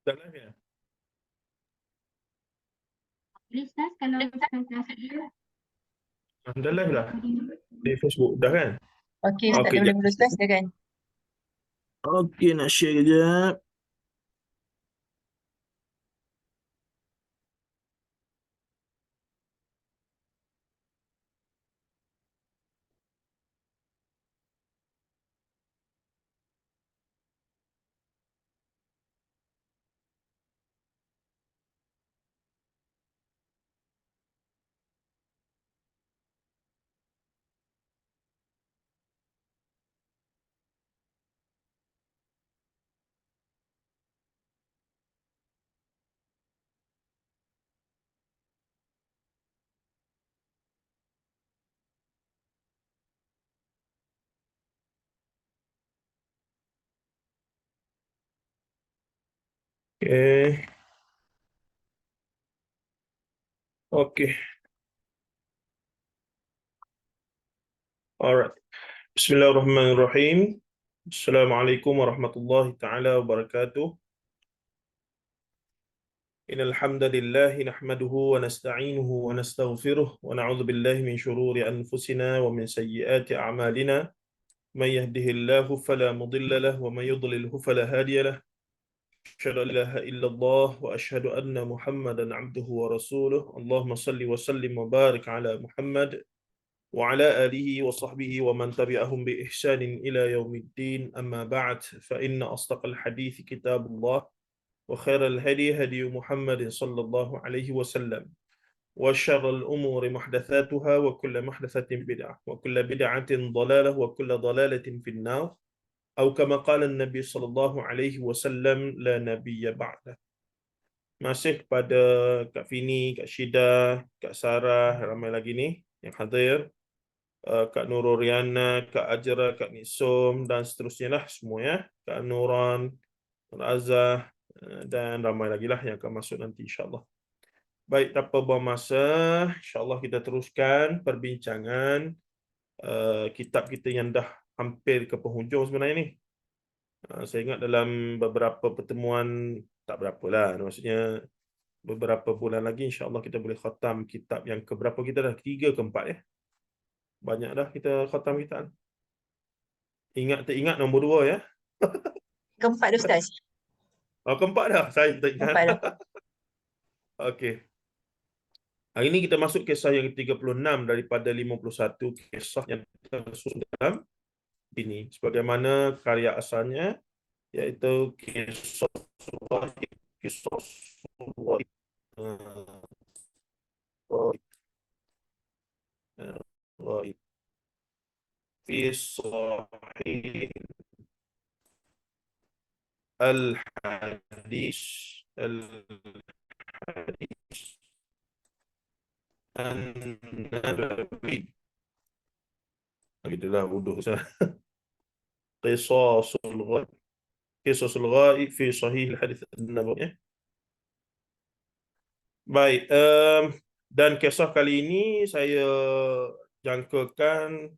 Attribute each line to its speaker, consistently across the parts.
Speaker 1: Dah live ya?
Speaker 2: Boleh Ustaz, kalau Ustaz rasa dulu.
Speaker 1: Dah live dah? Di Facebook dah kan?
Speaker 3: Okey, Ustaz
Speaker 1: Okey,
Speaker 3: dah boleh
Speaker 1: jap.
Speaker 3: mula Ustaz, silakan.
Speaker 1: Okey, nak share kejap. Okey. Okey. Alright. Bismillahirrahmanirrahim. Assalamualaikum warahmatullahi taala wabarakatuh. Innal hamdalillah nahmaduhu wa nasta'inuhu wa nastaghfiruh wa na'udzu billahi min shururi anfusina wa min sayyiati a'malina. May yahdihillahu fala mudilla lahu wa may yudlilhu fala hadiya lahu. Asyhadu an la ilaha illallah wa asyhadu anna Muhammadan 'abduhu wa rasuluh. Allahumma shalli wa sallim wa barik ala Muhammad wa ala alihi wa sahbihi wa man tabi'ahum bi ihsanin ila yaumiddin. Amma ba'd, fa inna asdaqal hadithi kitabullah wa khairal hadi hadi Muhammadin sallallahu alaihi wasallam wa syarral umuri muhdatsatuha wa kullu muhdatsatin bid'ah wa kullu bid'atin dhalalah wa kullu dhalalatin finnar. Atau kama qala Nabi sallallahu alaihi wasallam, la nabiyya ba'da. Masih kepada Kak Fini, Kak Syida, Kak Sarah, ramai lagi ni yang hadir, Kak Nururiana, Kak Ajra, Kak Nisom dan seterusnya lah semua ya, Kak Nuran, Kak Azah, dan ramai lagi lah yang akan masuk nanti insyaAllah. Baik, tanpa buang masa, insyaAllah kita teruskan perbincangan kitab kita yang dah hampir ke penghujung sebenarnya ni. Saya ingat dalam beberapa pertemuan, tak berapa lah, maksudnya beberapa bulan lagi insyaAllah kita boleh khatam kitab yang keberapa kita dah? Ketiga ke empat ya? Banyak dah kita khatam kitab. Ingat tak ingat nombor 2 ya?
Speaker 3: Keempat dah Ustaz.
Speaker 1: Keempat dah, saya tak ingat.
Speaker 3: Keempat dah.
Speaker 1: Okey. Hari ini kita masuk kisah yang ke-36 daripada 51 kisah yang tersusun dalam ini. Sebagaimana karya asalnya, iaitu kisah fi sahih al-hadis an-nabawi. Begitulah wuduk saya. Qisasul ghaib fi sahih al-hadis an-nabawi. Baik, dan kisah kali ini saya jangkakan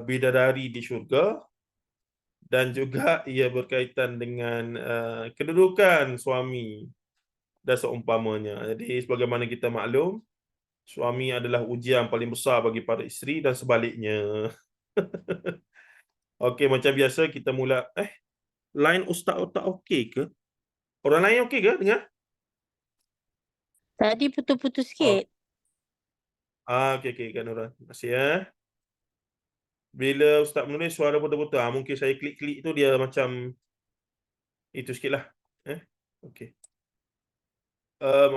Speaker 1: bidadari di syurga, dan juga ia berkaitan dengan kedudukan suami dan seumpamanya. Jadi sebagaimana kita maklum, suami adalah ujian paling besar bagi para isteri dan sebaliknya. Okey, macam biasa kita mula. Line ustaz tak okey ke? Orang lain okey ke dengar?
Speaker 4: Tadi putus-putus sikit.
Speaker 1: Okey, Kak Nura. Terima kasih ya. Bila ustaz menulis suara putus-putus, mungkin saya klik-klik tu dia macam itu sikitlah. Okey.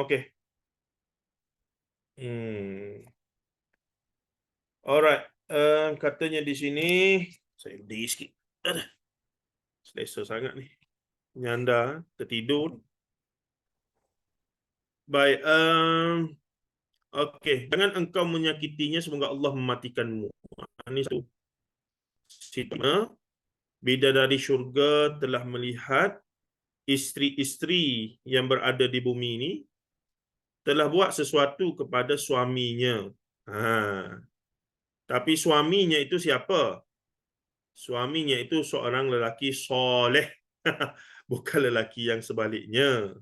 Speaker 1: Okey. Alright. Katanya di sini, saya berdiri sikit. Selesa sangat ni. Nyanda tertidur. Baik, okey. Jangan engkau menyakitinya, semoga Allah mematikanmu. Ini satu stigma. Bidadari syurga telah melihat isteri-isteri yang berada di bumi ini telah buat sesuatu kepada suaminya. Tapi suaminya itu siapa? Suaminya itu seorang lelaki soleh. Bukan lelaki yang sebaliknya.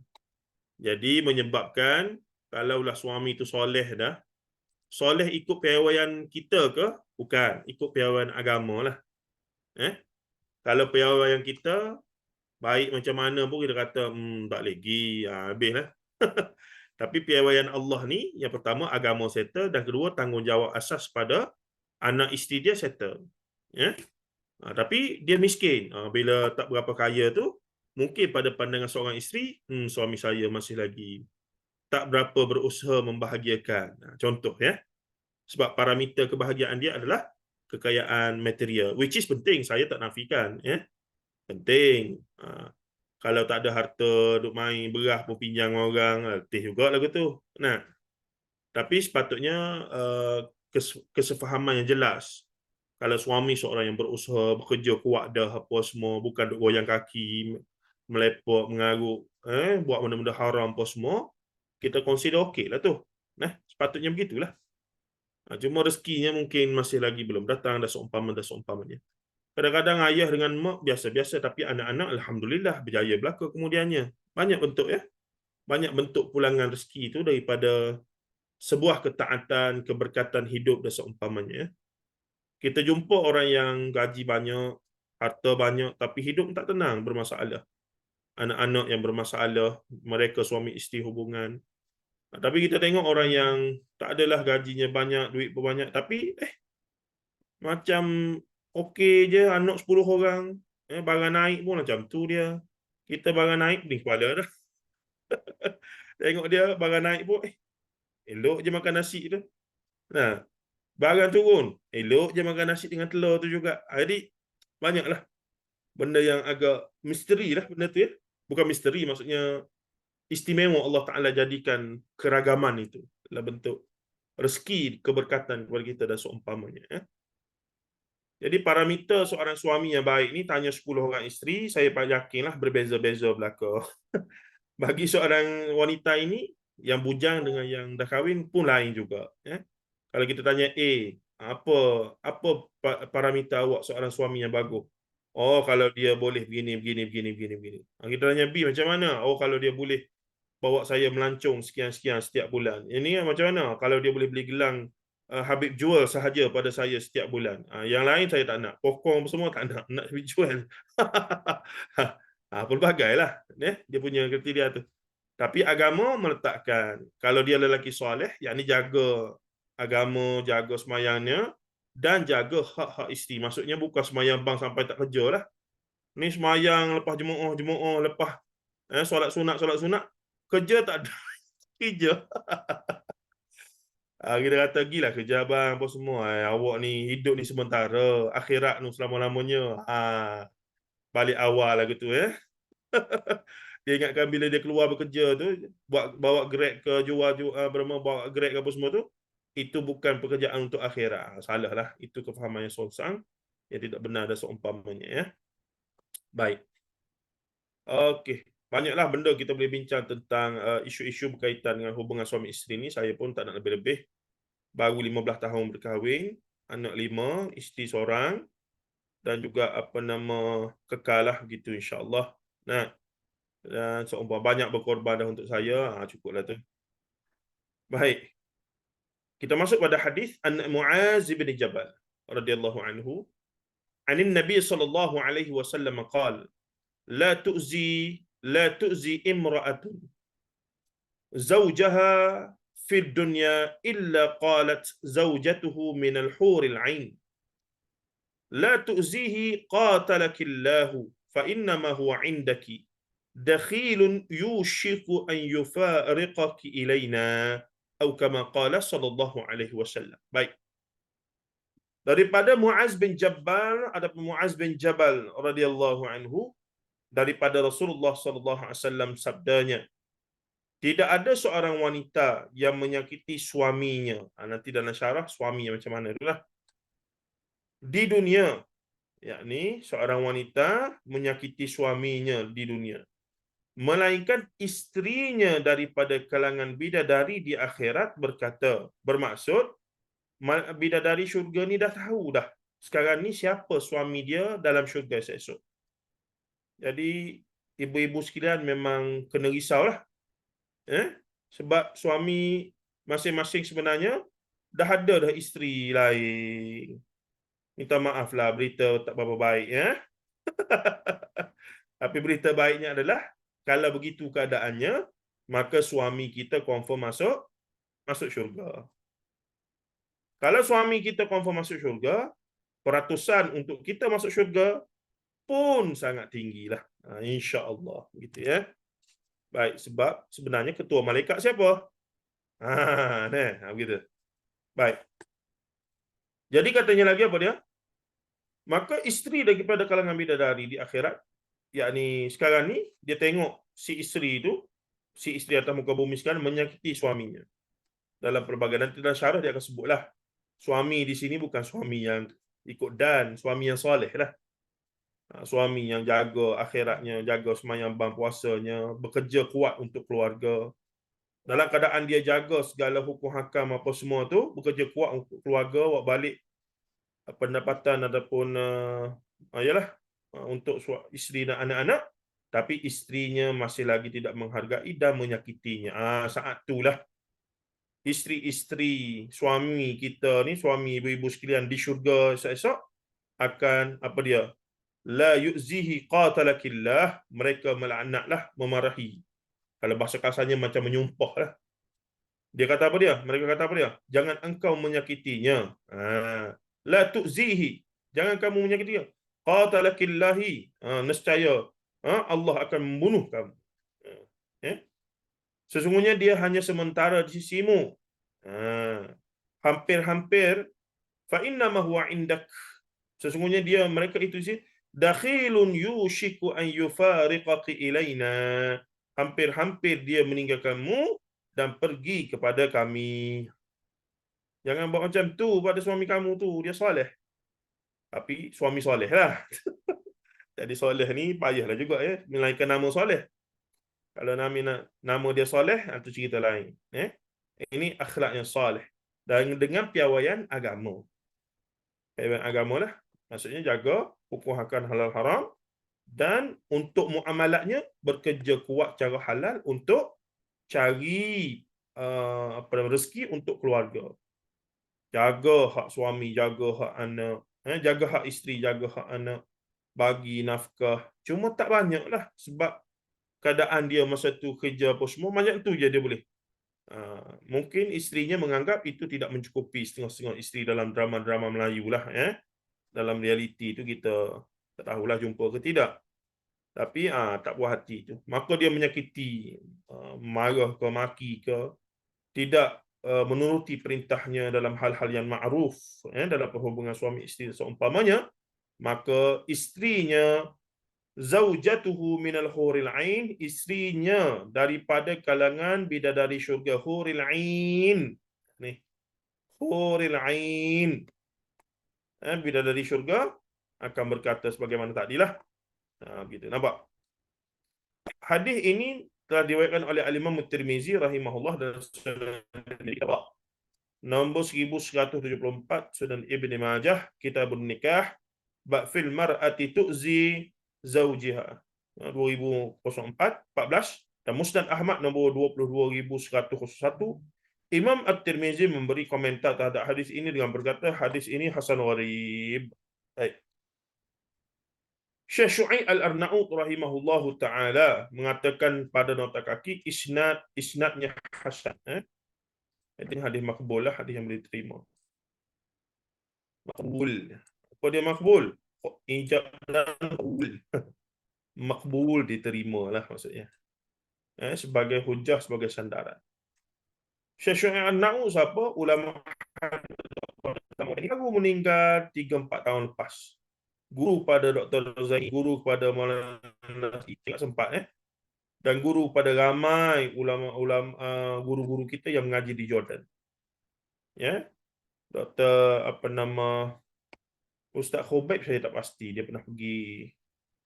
Speaker 1: Jadi menyebabkan kalaulah suami itu soleh dah, soleh ikut piawaian kita ke? Bukan, ikut piawaian agama lah. Kalau piawaian kita baik macam mana pun kita kata tak lagi, habis lah. Tapi piawaian Allah ni, yang pertama agama settle, dan kedua tanggungjawab asas pada anak isteri dia settle. Tapi dia miskin. Bila tak berapa kaya tu, mungkin pada pandangan seorang isteri, suami saya masih lagi tak berapa berusaha membahagiakan. Contoh ya. Sebab parameter kebahagiaan dia adalah kekayaan material, which is penting, saya tak nafikan ya. Penting. Kalau tak ada harta, duk main berah pun pinjam orang, letih juga lagu tu. Nah, tapi sepatutnya kesefahaman yang jelas. Kalau suami seorang yang berusaha, bekerja kuat dah apa semua, bukan duk goyang kaki, melepok, mengaruk, buat benda-benda haram apa semua, kita consider okey lah tu. Nah, sepatutnya begitulah. Cuma rezekinya mungkin masih lagi belum datang, dah seumpamanya. Kadang-kadang ayah dengan mak biasa-biasa, tapi anak-anak alhamdulillah berjaya belaka kemudiannya. Banyak bentuk ya. Banyak bentuk pulangan rezeki itu daripada sebuah ketaatan, keberkatan hidup dan seumpamanya. Kita jumpa orang yang gaji banyak, harta banyak, tapi hidup tak tenang, bermasalah. Anak-anak yang bermasalah, mereka suami isteri hubungan. Tapi kita tengok orang yang tak adalah gajinya banyak, duit pun banyak, tapi macam okey je, anak 10 orang, barang naik pun macam tu dia. Kita barang naik pening kepala dah. Tengok dia barang naik pun, elok je makan nasi tu. Nah, barang turun, elok je makan nasi dengan telur tu juga. Jadi, banyaklah benda yang agak misteri lah benda tu ya. Bukan misteri, maksudnya istimewa Allah Ta'ala jadikan keragaman itu dalam bentuk rezeki, keberkatan kepada kita dan seumpamanya. Jadi parameter seorang suami yang baik ni, tanya 10 orang isteri, saya yakinlah berbeza-beza belaka. Bagi seorang wanita ini, yang bujang dengan yang dah kahwin pun lain juga. Kalau kita tanya apa parameter awak seorang suami yang bagus? Oh, kalau dia boleh begini. Kita tanya B, macam mana? Oh, kalau dia boleh bawa saya melancong sekian-sekian setiap bulan. Ini macam mana? Kalau dia boleh beli gelang Habib jual sahaja pada saya setiap bulan. Yang lain saya tak nak. Pokong semua tak nak Habib jual. Pelbagai lah. Dia punya kriteria tu. Tapi agama meletakkan, kalau dia lelaki soleh, yakni jaga agama, jaga semayangnya, dan jaga hak-hak isteri. Maksudnya bukan semayang bang sampai tak kerja lah. Ni semayang, lepas jemaah, lepas solat sunat, kerja tak ada. Kerja. Kita kata gila kerja abang apa semua. Awak ni hidup ni sementara, akhirat ni selama-lamanya. Balik awal lah gitu Dia ingatkan bila dia keluar bekerja tu, bawa Grab ke jual bawa Grab ke apa semua tu, itu bukan pekerjaan untuk akhirat. Salah lah. Itu kefahaman yang sonsang, yang tidak benar dan seumpamanya ya. Baik. Okey. Banyaklah benda kita boleh bincang tentang isu-isu berkaitan dengan hubungan suami isteri ni. Saya pun tak nak lebih-lebih. Baru 15 tahun berkahwin, anak 5, isteri seorang, dan juga kekal lah begitu insya-Allah. Dan seumpama banyak berkorban dah untuk saya, cukuplah tu. Baik. Kita masuk pada hadis Muaz bin Jabal radhiyallahu anhu. Anin Nabi sallallahu alaihi wasallam qala la tu'zi imra'atun zawjaha fi dunya illa qalat zawjatuhu min al-huril 'ain la tu'zihi qatalakillahu fa innama huwa 'indaki dakhilun yushiku an yufariqaki ilaina atau kama qala sallallahu alaihi wasallam. Baik. Daripada Muaz bin Jabal, ada Muaz bin Jabal radhiyallahu anhu, daripada Rasulullah sallallahu alaihi wasallam sabdanya, tidak ada seorang wanita yang menyakiti suaminya. Nanti dalam syarah suaminya macam mana itulah. Di dunia, yakni seorang wanita menyakiti suaminya di dunia, melainkan isterinya daripada kalangan bidadari di akhirat berkata, bermaksud bidadari syurga ni dah tahu dah sekarang ni siapa suami dia dalam syurga esok. Jadi ibu-ibu sekalian memang kena risaulah. Sebab suami masing-masing sebenarnya dah ada dah isteri lain. Minta maaf lah berita tak berapa baik ya. Tapi berita baiknya adalah kalau begitu keadaannya, maka suami kita confirm masuk syurga. Kalau suami kita confirm masuk syurga, peratusan untuk kita masuk syurga pun sangat tinggilah. Insya-Allah gitu ya. Baik, sebab sebenarnya ketua malaikat siapa? Begitu. Baik. Jadi katanya lagi apa dia? Maka isteri daripada kalangan bidadari di akhirat, yakni sekarang ni dia tengok si isteri atas muka bumi sekarang menyakiti suaminya. Dalam pelbagai nanti dalam syarah dia akan sebutlah. Suami di sini bukan suami yang ikut dan, suami yang soleh lah. Suami yang jaga akhiratnya, jaga sembahyang puasanya, bekerja kuat untuk keluarga. Dalam keadaan dia jaga segala hukum hakam apa semua tu, bekerja kuat untuk keluarga, buat balik pendapatan ataupun untuk isteri dan anak-anak, tapi isterinya masih lagi tidak menghargai dan menyakitinya. Saat itulah isteri-isteri suami kita ni, suami ibu-ibu sekalian di syurga esok akan apa dia? La yu'zihi qatalakillah, mereka melaknatlah, memarahi. Kalau bahasa kasarnya macam menyumpah lah. Dia kata apa dia? Mereka kata apa dia? Jangan engkau menyakitinya. La tu'zihi, jangan kamu menyakitinya. Qatalakillahi, nescaya Allah akan membunuh kamu. Sesungguhnya dia hanya sementara di sisimu. Hampir-hampir fa innama huwa indak. Sesungguhnya dia, mereka itu sih dakhilun yushiku an yufariqaki ilaina. Hampir-hampir dia meninggalkanmu dan pergi kepada kami. Jangan buat macam tu pada suami kamu tu, dia soleh. Tapi suami soleh lah. Jadi soleh ni payahlah juga ya, melainkan nama soleh. Kalau nama dia soleh, itu cerita lain. Ini akhlak yang soleh. Dan dengan piawaian agama. Piawaian agama lah. Maksudnya jaga hukum hakam halal haram. Dan untuk muamalatnya, bekerja kuat cara halal untuk cari rezeki untuk keluarga. Jaga hak suami, jaga hak anak. Jaga hak isteri, jaga hak anak. Bagi nafkah. Cuma tak banyak lah. Sebab keadaan dia masa tu kerja apa semua, banyak tu je dia boleh. Mungkin isterinya menganggap itu tidak mencukupi, setengah-setengah isteri dalam drama-drama Melayu lah. Dalam realiti tu kita tak tahulah jumpa ke tidak. Tapi tak puas hati tu. Maka dia menyakiti, marah ke, maki ke, tidak menuruti perintahnya dalam hal-hal yang ma'ruf dalam perhubungan suami isteri seumpamanya, maka isterinya zaujatuhu minal huril ain, isterinya daripada kalangan bidadari syurga huril ain. Ni huril ain, bidadari syurga akan berkata sebagaimana tadilah. Gitu, nampak? Hadis ini telah diriwayatkan oleh Al-Imam At-Tirmizi rahimahullah dalam Sunan Al-Kabir. Nombor 1174 Sunan Ibn Majah Kitabun Nikah bab fil mar'ati tu'zi zawjiha 2004-14 dan Musnad Ahmad nombor 22101. Imam At-Tirmizi memberi komentar terhadap hadis ini dengan berkata hadis ini hasan gharib. Baik. Syekh Syu'aib Al-Arnaud rahimahullahu ta'ala mengatakan pada nota kaki isnadnya hasan. Ini hadis makbul lah, hadis yang boleh diterima. Makbul. Apa dia makbul? Ijab dan makbul. Makbul diterima lah maksudnya. Sebagai hujah, sebagai sandaran. Syekh Syu'aib Al-Arnaud siapa? Ulama baru meninggal 3-4 tahun lepas. Guru pada Dr. Zaini, guru kepada Maulana tak sempat dan guru pada ramai ulama-ulama guru-guru kita yang mengaji di Jordan. Ya. Dr. apa nama Ustaz Khubaib saya tak pasti dia pernah pergi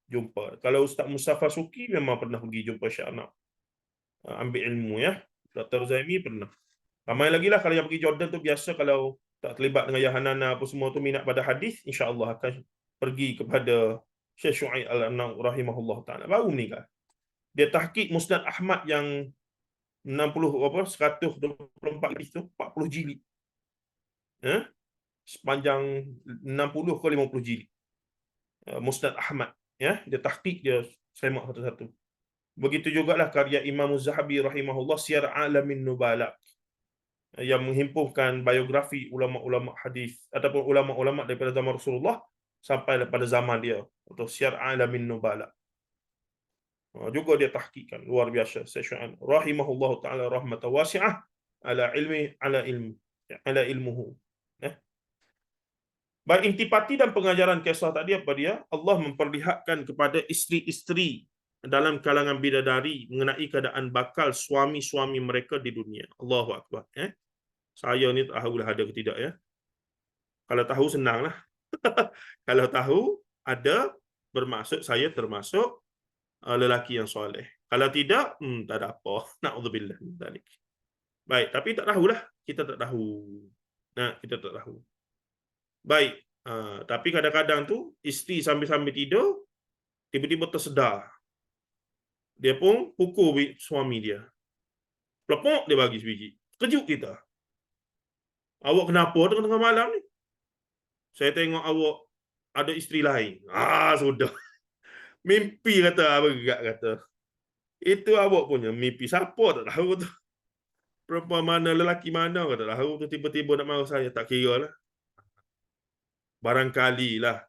Speaker 1: jumpa. Kalau Ustaz Mustafa Suki memang pernah pergi jumpa Syekh Anab. Ambil ilmu ya. Dr. Zaimi pernah. Ramai lagi lah kalau yang pergi Jordan tu biasa kalau tak terlibat dengan Yahanana apa semua tu minat pada hadis, insya-Allah akan pergi kepada Syekh Syuaib Al-Arnaud rahimahullah taala. Baru meninggal. Dia tahqiq Musnad Ahmad yang 124 hadis tu 40 jilid. Sepanjang 60 ke 50 jilid. Musnad Ahmad ya, dia tahqiq, dia semak satu-satu. Begitu jugalah karya Imam Az-Zahabi rahimahullah Siyar Alamin Nubala yang menghimpunkan biografi ulama-ulama hadis ataupun ulama-ulama daripada zaman Rasulullah sampai pada zaman dia, atau Siyar Alamin Nubala. Juga dia tahqiqkan luar biasa Syekh rahimahullah taala rahmatan wasi'ah ala ilmuhu. Baik, intipati dan pengajaran kisah tadi apa dia? Allah memperlihatkan kepada isteri-isteri dalam kalangan bidadari mengenai keadaan bakal suami-suami mereka di dunia. Allahu Akbar. Saya ni tak tahulah ada ke tidak ya. Kalau tahu senanglah. Kalau tahu ada, bermaksud saya termasuk lelaki yang soleh. Kalau tidak, tak ada apa. Na'udzubillah min dzalik. Baik, tapi tak tahulah. Kita tak tahu. Kita tak tahu. Baik, tapi kadang-kadang tu isteri sambil-sambil tidur tiba-tiba tersedar. Dia pun pukul suami dia. Pelepok dia bagi sebiji. Kejut kita. Awak kenapa tengah-tengah malam ni? Saya tengok awak ada isteri lain. Sudah. Mimpi kata, bergerak kata. Itu awak punya mimpi. Siapa tak tahu tu. Perempuan mana, lelaki mana tak tahu tu tiba-tiba nak marah saya. Tak kira lah. Barangkali lah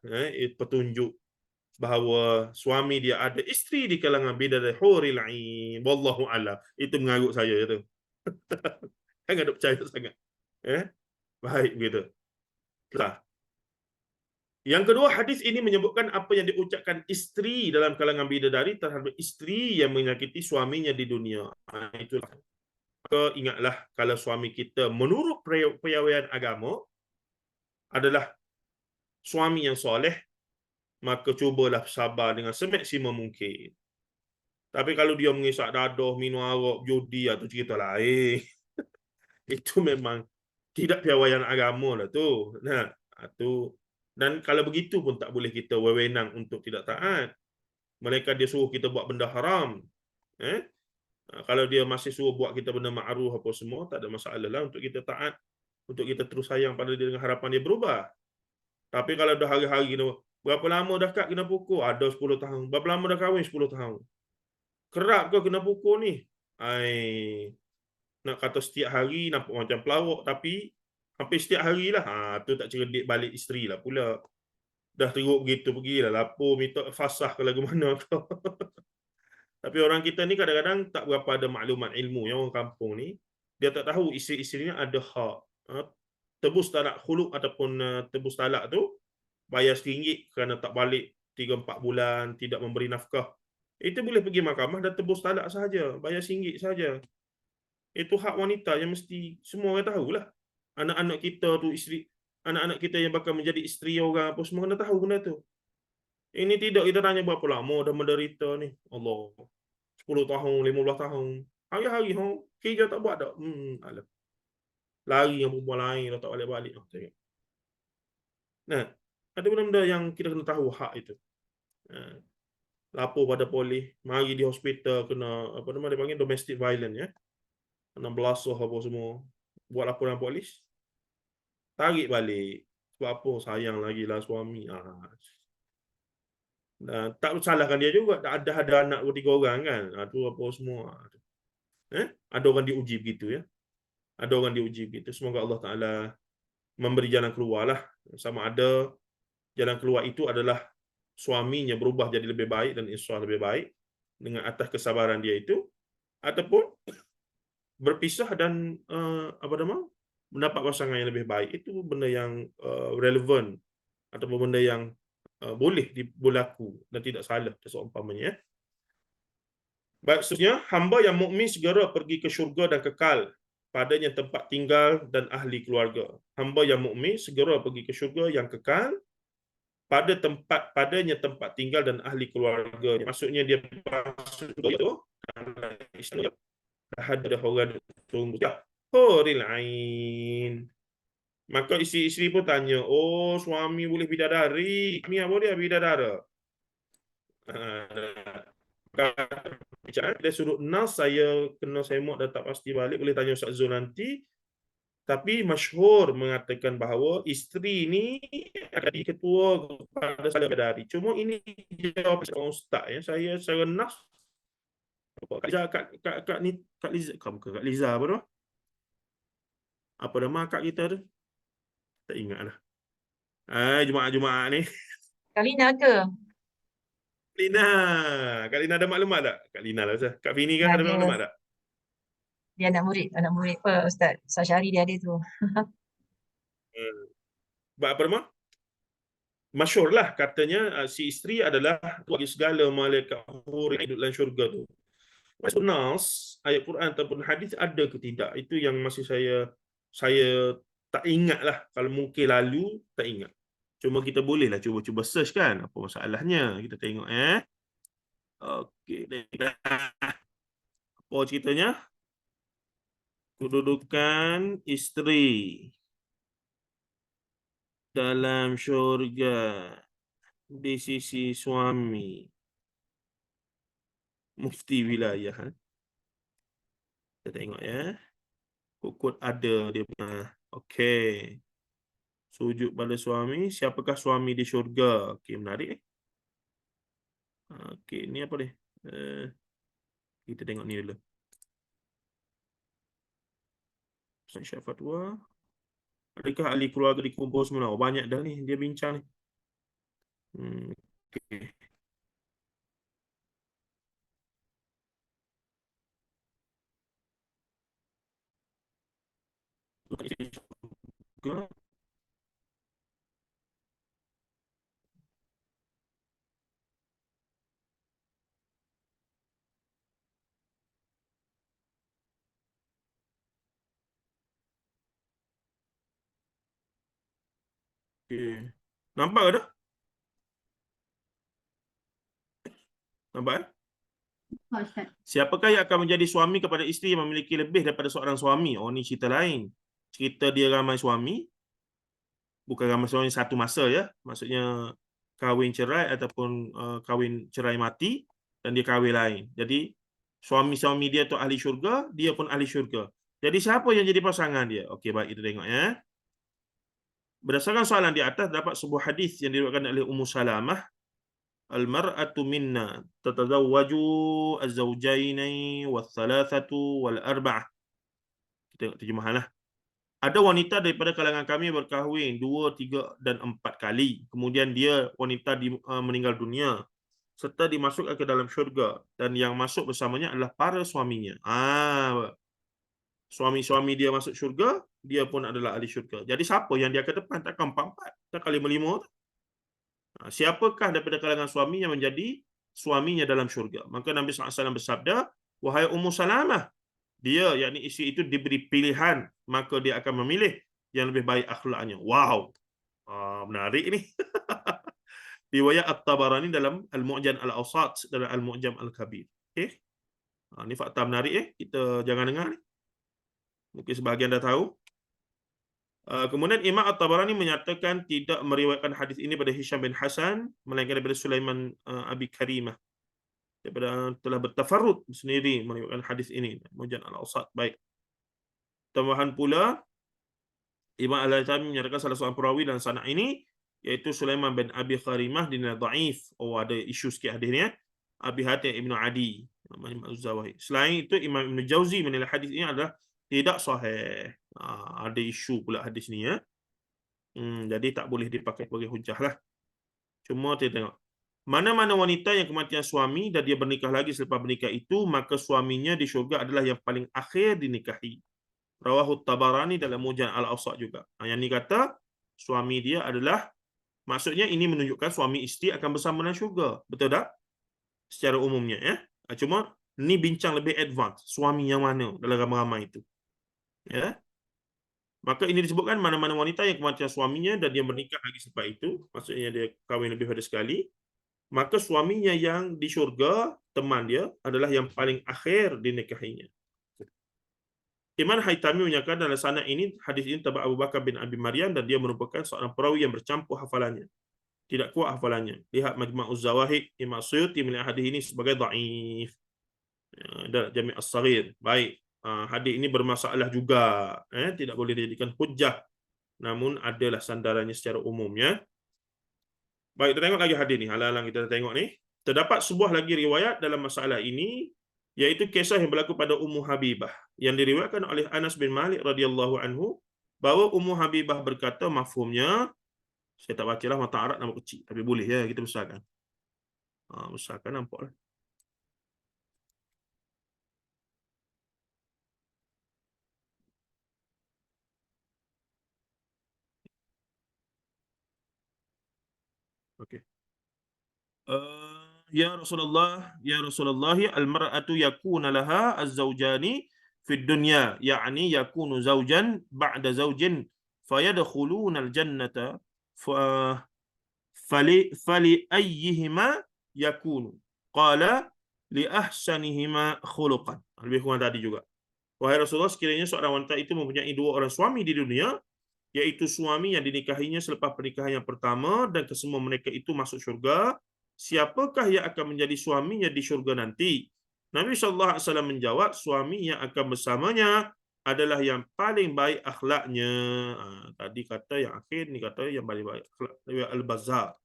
Speaker 1: petunjuk bahawa suami dia ada isteri di kalangan bidadari huril ain. Wallahu a'lam. Itu mengarut saya tu. Jangan ada percaya sangat. Baik begitu. Yang kedua, hadis ini menyebutkan apa yang diucapkan isteri dalam kalangan bidadari terhadap isteri yang menyakiti suaminya di dunia. Itulah. Maka ingatlah, kalau suami kita menurut piawaian agama adalah suami yang soleh, maka cubalah sabar dengan semaksimum mungkin. Tapi kalau dia mengisak dadah, minum arak, judi atau cerita lain, itu memang tidak piawaian agama lah tu. Dan kalau begitu pun tak boleh kita wewenang untuk tidak taat. Mereka dia suruh kita buat benda haram. Kalau dia masih suruh buat kita benda ma'ruf apa semua, tak ada masalah lah untuk kita taat, untuk kita terus sayang pada dia dengan harapan dia berubah. Tapi kalau dah hari-hari kena, berapa lama dah Kak kena pukul? Ada 10 tahun. Berapa lama dah kahwin? 10 tahun. Kerap ke kena pukul ni? Nak kata setiap hari nampak macam pelawak, tapi hampir setiap hari lah. Tu tak cerdik balik isteri lah pula. Dah teruk begitu, pergilah lapor, minta fasah ke lagu mana ke. Tapi orang kita ni kadang-kadang tak berapa ada maklumat ilmu. Yang orang kampung ni, dia tak tahu isteri-isterinya ada hak. Tebus talak khuluk ataupun tebus talak tu, bayar RM1 kerana tak balik 3-4 bulan, tidak memberi nafkah. Itu boleh pergi mahkamah dan tebus talak sahaja. Bayar RM1 sahaja. Itu hak wanita yang mesti semua orang tahulah. Anak-anak kita tu isteri, anak-anak kita yang bakal menjadi isteri orang apa semua kena tahu benda tu. Ini tidak kita tanya berapa lama dah menderita ni. Allah. 10 tahun, 15 tahun. Hari-hari kerja tak buat tak. Alah. Lari dengan perempuan lain dah tak balik-balik. Ada benda-benda yang kita kena tahu hak itu. Lapor pada polis, mari di hospital kena apa nama dia panggil domestic violence ya. Kena belasah apa semua. Buat laporan polis. Tarik balik. Sebab apa? Sayang lagi lah suami. Tak salahkan dia juga. Ada anak 2-3 orang kan. Tu apa semua. Ada orang diuji begitu ya. Ada orang diuji begitu. Semoga Allah Ta'ala memberi jalan keluar lah. Sama ada jalan keluar itu adalah suaminya berubah jadi lebih baik dan insya lebih baik dengan atas kesabaran dia itu, ataupun berpisah dan mendapat pasangan yang lebih baik. Itu benda yang relevan ataupun benda yang boleh berlaku dan tidak salah seumpamanya. Maksudnya hamba yang mukmin segera pergi ke syurga dan kekal padanya tempat tinggal dan ahli keluarga. Hamba yang mukmin segera pergi ke syurga yang kekal padanya tempat tinggal dan ahli keluarga. Maksudnya dia masuk syurga itu ada orang tunggu huril ain. Maka isteri-isteri pun tanya, oh suami boleh bidadari, ni apa dia bidadara? Dia suruh nas, saya kena semak dan tak pasti balik, boleh tanya Ustaz Zul nanti. Tapi masyhur mengatakan bahawa isteri ni akan jadi ketua kepada salah bidadari. Cuma ini jawab seorang ustaz ya. Saya secara nas Kak Liza, Kak Liza, Kak Liza apa tu? Apa nama kak kita tu? Tak ingat lah. Jumaat-Jumaat ni.
Speaker 3: Kak Lina ke?
Speaker 1: Lina. Kak Lina ada maklumat tak? Kak Lina lah Ustaz. Kak Fini kan ada
Speaker 3: Ada.
Speaker 1: maklumat tak?
Speaker 3: Dia anak murid apa Ustaz Syahri dia ada tu.
Speaker 1: Apa nama? Masyhur lah katanya si isteri adalah bagi segala malaikat hur yang hidup dalam syurga tu. Maksud nas, ayat Quran ataupun hadis ada ke tidak? Itu yang masih saya tak ingat lah. Kalau mungkin lalu, tak ingat. Cuma kita bolehlah cuba search kan. Apa masalahnya? Kita tengok Okey. Apa ceritanya? Kedudukan isteri dalam syurga di sisi suami. Mufti wilayah. Kita tengok ya. Kod ada dia punya. Okey. Sujud pada suami. Siapakah suami di syurga? Okey, menarik. Okey, ni apa dia? Kita tengok ni dulu. Syekh Fatwa. Adakah ahli keluarga dikumpul semula? Oh, banyak dah ni. Dia bincang ni. Okey. Syurga. Okay. Nampak ke tak? Nampak?
Speaker 2: Ustaz.
Speaker 1: Siapakah yang akan menjadi suami kepada isteri yang memiliki lebih daripada seorang suami? Oh, ni cerita lain. Cerita dia ramai suami. Bukan ramai suami satu masa ya. Maksudnya kahwin cerai ataupun kahwin cerai mati dan dia kahwin lain. Jadi suami-suami dia tu ahli syurga, dia pun ahli syurga. Jadi siapa yang jadi pasangan dia? Okey, baik kita tengok ya. Berdasarkan soalan di atas, dapat sebuah hadis yang diriwayatkan oleh Ummu Salamah, al-mar'atu minna tatazawwaju az-zawjaini wath-thalathatu wal-arba'ah. Kita tengok terjemahanlah. Ada wanita daripada kalangan kami berkahwin 2, 3 dan 4 kali. Kemudian dia wanita meninggal dunia serta dimasukkan ke dalam syurga dan yang masuk bersamanya adalah para suaminya. Suami-suami dia masuk syurga, dia pun adalah ahli syurga. Jadi siapa yang dia ke depan? Takkan 4, takkan 5. Siapakah daripada kalangan suami yang menjadi suaminya dalam syurga? Maka Nabi SAW bersabda, wahai Ummu Salamah, dia, yakni isteri itu diberi pilihan, maka dia akan memilih yang lebih baik akhlaknya. Wow, menarik ni. Riwayat At-Tabarani dalam Al-Mu'jam Al-Awsat, dalam Al-Mu'jam Al-Kabir. Okay? Ni fakta menarik kita jangan dengar ni. Mungkin sebahagian dah tahu. Kemudian Imam At-Tabarani menyatakan tidak meriwayatkan hadis ini pada Hisham bin Hasan, melainkan daripada Sulaiman Abi Karimah. Daripada telah bertafarrud sendiri meriwayatkan hadis ini. Mu'jam Al-Awsat. Baik. Tambahan pula, Imam Al-Haythami menyatakan salah seorang perawi dalam sanad ini, iaitu Sulaiman bin Abi Karimah dinilai dhaif. Oh, ada isu sikit hadis ni. Abi Hatim Ibn Adi. Selain itu, Imam Ibn Jauzi menilai hadis ini adalah tidak sahih. Ada isu pula hadis ni ya. Jadi tak boleh dipakai sebagai hujah lah. Cuma kita tengok. Mana-mana wanita yang kematian suami dan dia bernikah lagi selepas bernikah itu, maka suaminya di syurga adalah yang paling akhir dinikahi. Rawahu Tabarani dalam Mu'jam Al-Awsat juga. Yang ni kata suami dia adalah Maksudnya ini menunjukkan suami isteri akan bersama dalam syurga. Betul tak? Secara umumnya ya. Cuma ni bincang lebih advance. Suami yang mana dalam ramai-ramai itu. Ya. Maka ini disebutkan mana-mana wanita yang kematian suaminya dan dia menikah lagi selepas itu, maksudnya dia kahwin lebih pada sekali, maka suaminya yang di syurga, teman dia, adalah yang paling akhir dinikahinya. Imam Haytami menyatakan dalam sanad ini, hadis ini terdapat Abu Bakar bin Abi Maryam dan dia merupakan seorang perawi yang bercampur hafalannya. Tidak kuat hafalannya. Lihat Majma'uz Zawahid, Imam Suyuti melihat hadis ini sebagai dhaif. Dalam Jami' As-Saghir. Baik. Hadis ini bermasalah juga. Tidak boleh dijadikan hujjah. Namun adalah sandarannya secara umumnya. Baik, kita tengok lagi hadis ni. Halang-halang kita tengok ni. Terdapat sebuah lagi riwayat dalam masalah ini, iaitu kisah yang berlaku pada Ummu Habibah yang diriwayatkan oleh Anas bin Malik radhiyallahu anhu bahawa Ummu Habibah berkata, mafhumnya saya tak bacalah mata Arab nama kecil, tapi boleh ya kita besarkan. Besarkan nampaklah. Okey. Ya Rasulullah, al-mar'atu yakuna laha az-zawjani fid dunya, yakni yakunu zawjan ba'da zawjin fayadkhuluna al-jannata fali ayyihima yakunu. Qala li ahsanihima khuluqan. Lebih kurang tadi juga. Wahai Rasulullah, sekiranya seorang wanita itu mempunyai dua orang suami di dunia, iaitu suami yang dinikahinya selepas pernikahan yang pertama dan kesemua mereka itu masuk syurga, siapakah yang akan menjadi suaminya di syurga nanti? Nabi SAW menjawab, suami yang akan bersamanya adalah yang paling baik akhlaknya. Tadi kata yang akhir, ni kata yang paling baik akhlak. Al-Bazzar.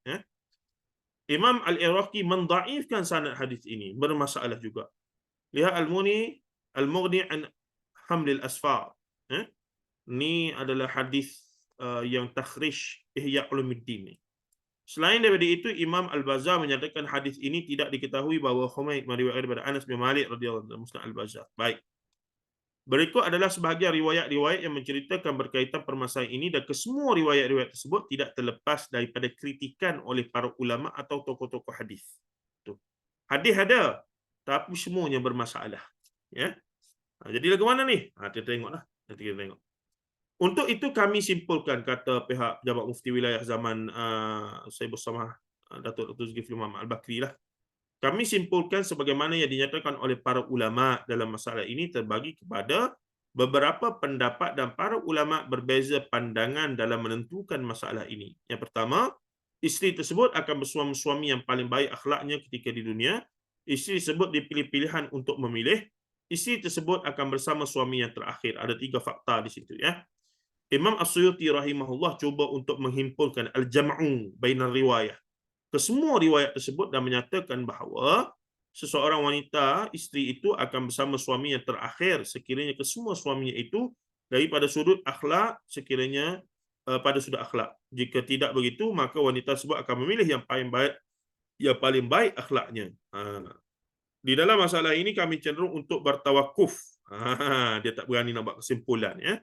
Speaker 1: Imam Al-Iraqi mendaifkan sanad hadis ini. Bermasalah juga. Lihat Al-Mughni an Hamlil Asfar. Ini adalah hadis yang takhrij Ihya Ulumuddin. Selain daripada itu, Imam Al-Bazzar menyatakan hadis ini tidak diketahui bahawa Humaid meriwayatkan daripada Anas bin Malik radhiyallahu anhu, Musnad Al-Bazzar. Baik. Berikut adalah sebahagian riwayat-riwayat yang menceritakan berkaitan permasalahan ini dan kesemua riwayat-riwayat tersebut tidak terlepas daripada kritikan oleh para ulama atau tokoh-tokoh hadis. Hadis ada, tapi semuanya bermasalah. Ya. Jadi lagu mana ni? Kita tengoklah. Nanti kita tengok. Untuk itu kami simpulkan, kata pihak Pejabat Mufti Wilayah zaman saya bersama Datuk Dr. Zulkifli Muhammad Al-Bakri lah. Kami simpulkan sebagaimana yang dinyatakan oleh para ulama dalam masalah ini terbagi kepada beberapa pendapat dan para ulama berbeza pandangan dalam menentukan masalah ini. Yang pertama, isteri tersebut akan bersuami-suami yang paling baik akhlaknya ketika di dunia. Isteri tersebut dipilih pilihan untuk memilih. Isteri tersebut akan bersama suami yang terakhir. Ada 3 fakta di situ ya. Imam As-Suyuti rahimahullah cuba untuk menghimpunkan al-jam'u bainar riwayah, kesemua riwayat tersebut, dan menyatakan bahawa seseorang wanita, isteri itu akan bersama suami yang terakhir sekiranya kesemua suaminya itu daripada sudut akhlak, sekiranya pada sudut akhlak. Jika tidak begitu, maka wanita tersebut akan memilih yang paling baik akhlaknya. Di dalam masalah ini kami cenderung untuk bertawakuf. Dia tak berani nak buat kesimpulan ya.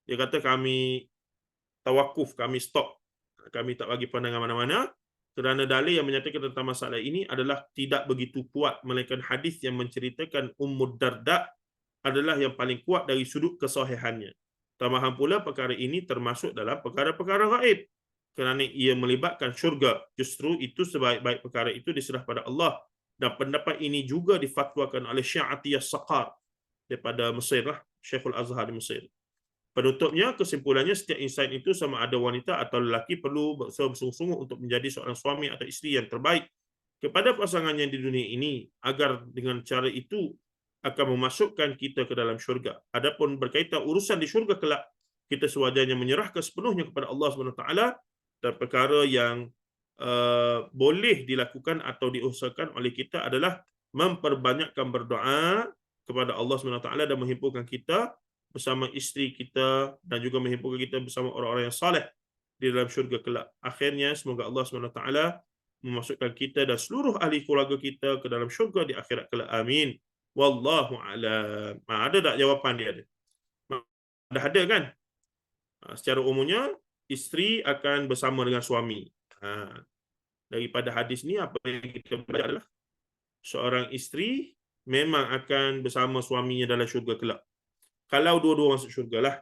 Speaker 1: Dia kata kami tawakuf, kami stop. Kami tak bagi pandangan mana-mana kerana dalil yang menyatakan tentang masalah ini adalah tidak begitu kuat, melainkan hadis yang menceritakan Ummu Darda adalah yang paling kuat dari sudut kesahihannya. Tambahan pula perkara ini termasuk dalam perkara-perkara gaib kerana ia melibatkan syurga. Justru itu sebaik-baik perkara itu diserah pada Allah, dan pendapat ini juga difatwakan oleh Syi'atiyah Saqar daripada Mesir lah, Syekhul Azhar di Mesir. Penutupnya, kesimpulannya setiap insan itu sama ada wanita atau lelaki perlu bersungguh-sungguh untuk menjadi seorang suami atau isteri yang terbaik kepada pasangannya di dunia ini, agar dengan cara itu akan memasukkan kita ke dalam syurga. Adapun berkaitan urusan di syurga kelak, kita sewajarnya menyerahkan sepenuhnya kepada Allah SWT, dan perkara yang boleh dilakukan atau diusahakan oleh kita adalah memperbanyakkan berdoa kepada Allah SWT dan menghimpunkan kita bersama isteri kita dan juga menghimpunkan kita bersama orang-orang yang saleh di dalam syurga kelak. Akhirnya semoga Allah SWT memasukkan kita dan seluruh ahli keluarga kita ke dalam syurga di akhirat kelak. Amin. Wallahu a'lam. Ada tak jawapan dia ada? Dah ada kan? Secara umumnya isteri akan bersama dengan suami. Daripada hadis ni apa yang kita belajar adalah seorang isteri memang akan bersama suaminya dalam syurga kelak. Kalau dua-dua masuk syurga lah.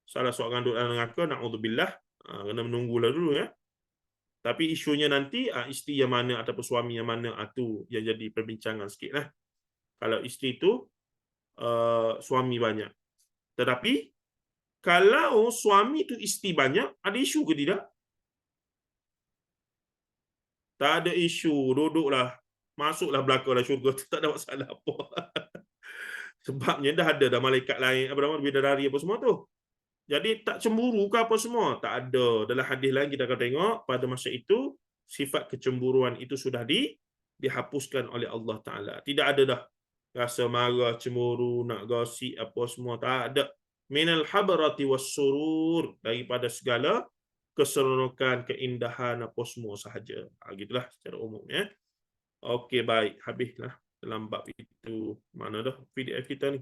Speaker 1: Salah seorang duduk dalam neraka, na'udzubillah, kena menunggulah dulu ya. Tapi isunya nanti isteri yang mana ataupun suami yang mana, tu yang jadi perbincangan sikit lah. Kalau isteri tu suami banyak. Tetapi kalau suami tu isteri banyak, ada isu ke tidak? Tak ada isu, duduklah, masuklah belakanglah syurga tu, tak ada masalah apa. Sebabnya dah ada dah malaikat lain, apa nama, bidadari apa semua tu. Jadi tak cemburu ke apa semua? Tak ada. Dalam hadis lain kita akan tengok pada masa itu sifat kecemburuan itu sudah dihapuskan oleh Allah Taala. Tidak ada dah rasa marah, cemburu, nak gosip apa semua, tak ada. Minal habrati was surur, daripada segala keseronokan, keindahan apa semua sahaja. Gitulah secara umum ya. Okey, baik, habislah dalam bab itu. Mana dah PDF kita ni?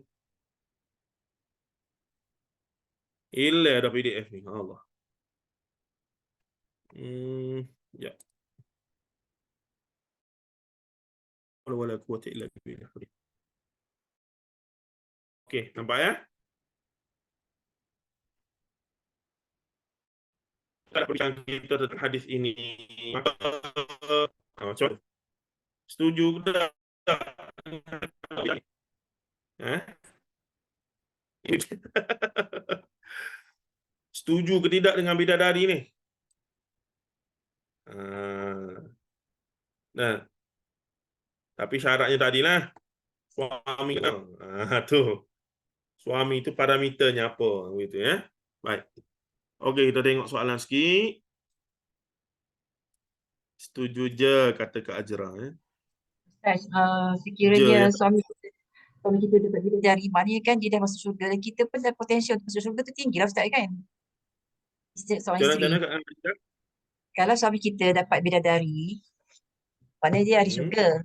Speaker 1: Hilang dah PDF ni. Allah. Ya. Wala quwwata illa billah. Okey, nampak ya? Tak perbincangan kita tentang hadis ini. Macam setuju ke tak? Setuju ke tidak dengan bidadari ni? Nah, tapi syaratnya tadilah suami tu. Suami itu parameternya apa gitu ya. Baik. Okey, kita tengok soalan sikit. Setuju je kata Kak Ajra ya.
Speaker 3: Ustaz, sekiranya
Speaker 1: Je, ya.
Speaker 3: suami kita dapat bidadari, maknanya kan dia dah masuk syurga dan kita pun dah potensial untuk masuk syurga tu tinggi lah Ustaz kan? Seorang isteri.
Speaker 1: Macam mana Kak?
Speaker 3: Kalau suami kita dapat bidadari, maknanya dia ahli syurga.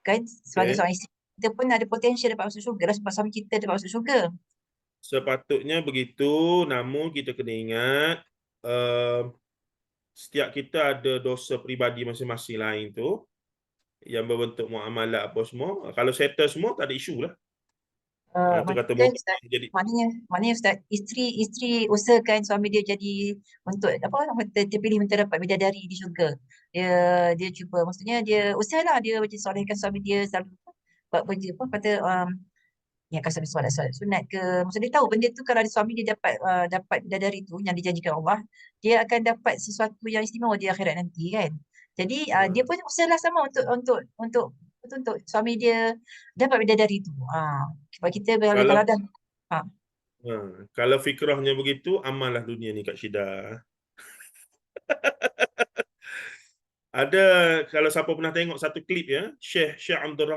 Speaker 3: Kan sebagai
Speaker 1: Okay.
Speaker 3: seorang isteri, kita pun ada potensial dapat masuk syurga lah sebab suami kita dapat masuk syurga.
Speaker 1: Sepatutnya begitu, namun kita kena ingat setiap kita ada dosa peribadi masing-masing lain tu yang berbentuk muamalah apa semua. Kalau settle semua tak ada isu lah. Tu kata
Speaker 3: Maknanya Ustaz,
Speaker 1: jadi
Speaker 3: maknanya Ustaz, isteri usahakan suami dia jadi untuk apa, terpilih untuk dapat bidadari di syurga. Dia cuba, maksudnya dia usahalah dia macam solehkan suami dia, selalu buat kerja apa kata yang akan solat sunat ke. Maksudnya dia tahu benda tu kalau ada suami dia dapat bidadari tu yang dijanjikan Allah, dia akan dapat sesuatu yang istimewa di akhirat nanti kan. Jadi dia pun usahalah sama untuk suami dia dapat bidadari tu. Sebab kita kalau dah
Speaker 1: kalau fikrahnya begitu, amallah dunia ni Kak Syida. Ada, kalau siapa pernah tengok satu klip ya, Syekh Abdul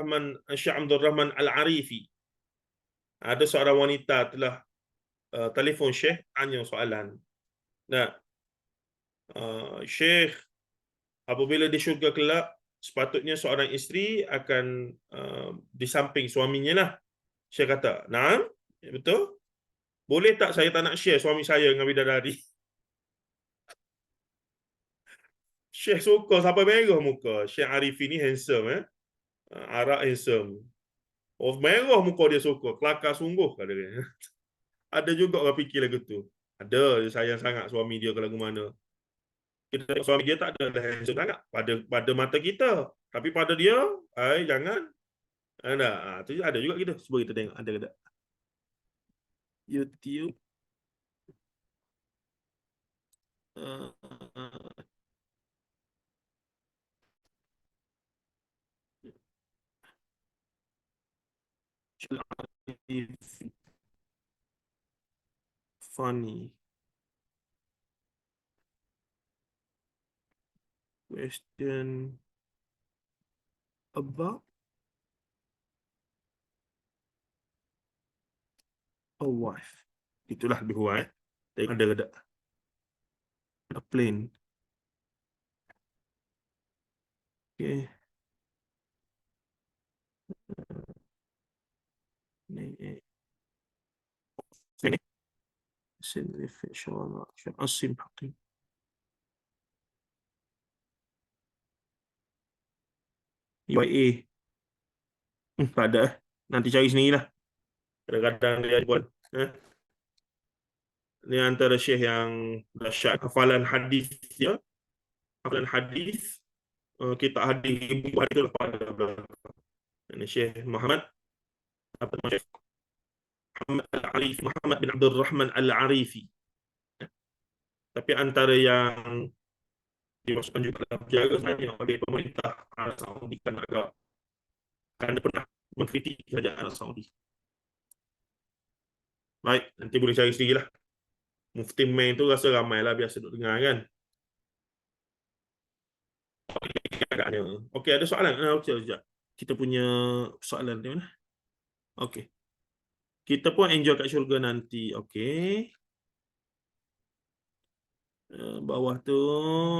Speaker 1: Rahman Al-Arifi. Ada seorang wanita telah telefon Syekh tanya soalan. Nah, Syekh, apabila di syurga kelak, sepatutnya seorang isteri akan di samping suaminya lah. Syekh kata, "Naam, ya, betul. Boleh tak saya tak nak share suami saya dengan bidadari?" Syekh suka sampai merah muka. Syekh Arif ni handsome Arak handsome. Oh, merah muka dia suka. Kelakar sungguh kata dia. Ada juga orang fikir lagu tu. Ada, dia sayang sangat suami dia kalau ke mana. Kita tengok suami dia tak ada handsome sangat pada mata kita. Tapi pada dia, jangan. Ada, tu ada juga kita. Cuba kita tengok ada ke tak. YouTube. Funny question about a wife. Itulah lebih kurang Tengok ada ke tak. A plane. Okay. Ni. Asim حقيقي. UIA. Tak ada. Nanti cari sendirilah. Kadang-kadang dia buat. Ini antara syekh yang dahsyat. Hafalan hadis dia. Hafalan hadis. Kita hadis ibu hadis itu pada belakang. Ini Syekh Muhammad apa nama Syekh? Muhammad Al-Arifi, Muhammad bin Abdul Rahman Al-Arifi. Tapi antara yang dimasukkan juga dalam penjara sebenarnya oleh pemerintah Arab Saudi kan agak kerana pernah mengkritik kerajaan Arab Saudi. Baik, nanti boleh cari sendirilah. Mufti Main tu rasa ramai lah biasa duk dengar kan. Agaknya. Okey, ada soalan? Okey, sekejap. Kita punya soalan di mana? Okey. Kita pun enjoy kat syurga nanti. Okey. Bawah tu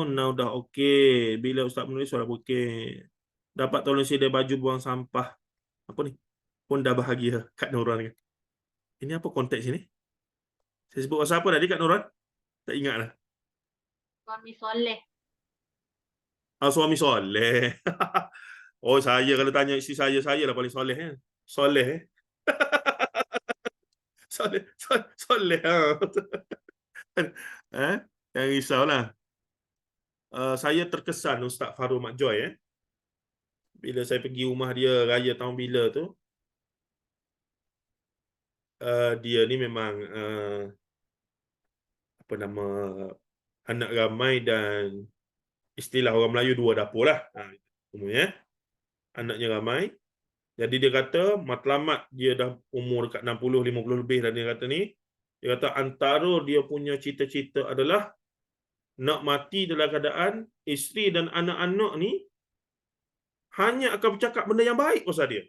Speaker 1: now dah okey. Bila Ustaz menulis suara okey. Dapat tolong sedia baju buang sampah. Apa ni? Pun dah bahagia kat Nuran kan. Ini apa konteks ini? Saya sebut pasal apa tadi kat Nuran? Tak ingat lah.
Speaker 2: Suami soleh.
Speaker 1: Suami soleh. Oh, saya kalau tanya isteri saya lah paling soleh kan. Soleh soleh, soleh. Jangan risaulah. Saya terkesan Ustaz Farouk Mak Joy bila saya pergi rumah dia raya tahun bila tu. Dia ni memang apa nama, anak ramai dan istilah orang Melayu dua dapur lah. Umumnya anaknya ramai. Jadi dia kata matlamat dia dah umur dekat 60-50 lebih dan dia kata ni, dia kata antara dia punya cita-cita adalah nak mati dalam keadaan isteri dan anak-anak ni hanya akan bercakap benda yang baik pasal dia.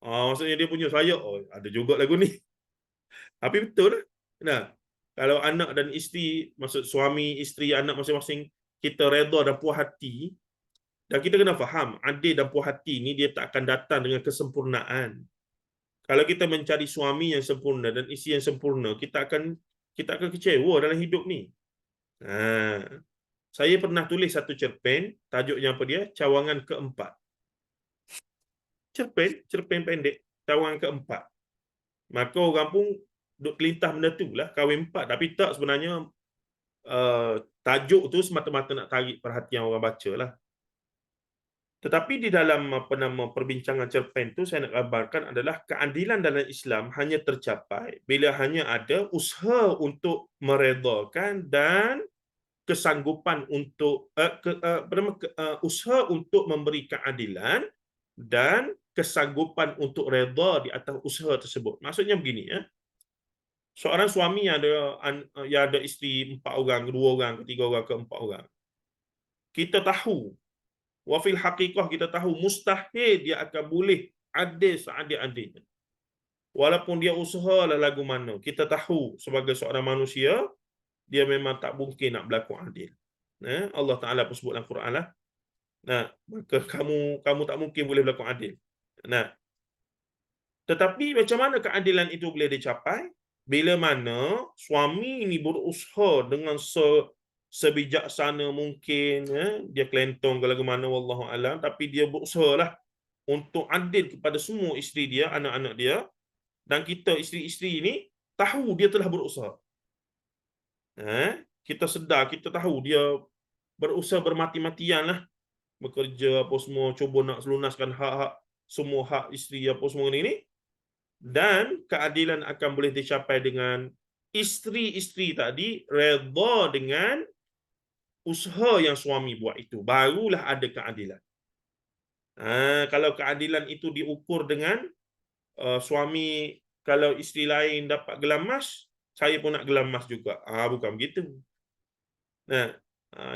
Speaker 1: Maksudnya dia punya saya, ada juga lagu ni. Tapi betul lah. Nah, kalau anak dan isteri, maksud suami, isteri, anak masing-masing, kita redha dan puas hati, dan kita kena faham, adil dan puas hati ni dia tak akan datang dengan kesempurnaan. Kalau kita mencari suami yang sempurna dan isteri yang sempurna, kita akan kecewa dalam hidup ni. Saya pernah tulis satu cerpen, tajuknya apa dia? Cawangan keempat. Cerpen pendek, cawangan keempat. Maka orang pun duk kelintah benda tu lah, kahwin empat. Tapi tak, sebenarnya tajuk tu semata-mata nak tarik perhatian orang baca lah. Tetapi di dalam perbincangan cerpen tu saya nak gambarkan adalah keadilan dalam Islam hanya tercapai bila hanya ada usaha untuk meredakan dan kesanggupan untuk usaha untuk memberi keadilan dan kesanggupan untuk reda di atas usaha tersebut. Maksudnya begini seorang suami yang ada isteri 4 orang, 2 orang, 3 orang, 4 orang. Kita tahu, wafil haqiqah kita tahu mustahil dia akan boleh adil seadil-adilnya. Walaupun dia usaha lah lagu mana, kita tahu sebagai seorang manusia dia memang tak mungkin nak berlaku adil. Allah Ta'ala pun sebut dalam Quran lah. Maka kamu tak mungkin boleh berlaku adil. Tetapi macam mana keadilan itu boleh dicapai? Bila mana suami ini berusaha dengan sebijaksana mungkin, dia kelentong ke lagu mana wallahu alam, tapi dia berusahalah untuk adil kepada semua isteri dia, anak-anak dia, dan kita isteri-isteri ini tahu dia telah berusaha. Kita sedar, kita tahu dia berusaha bermati-matian lah, bekerja apa semua, cuba nak selunaskan hak-hak semua hak isteri apa semua ini, dan keadilan akan boleh dicapai dengan isteri-isteri tadi redha dengan usaha yang suami buat itu, barulah ada keadilan. Kalau keadilan itu diukur dengan suami, kalau isteri lain dapat gelang emas, saya pun nak gelang emas juga. Bukan begitu.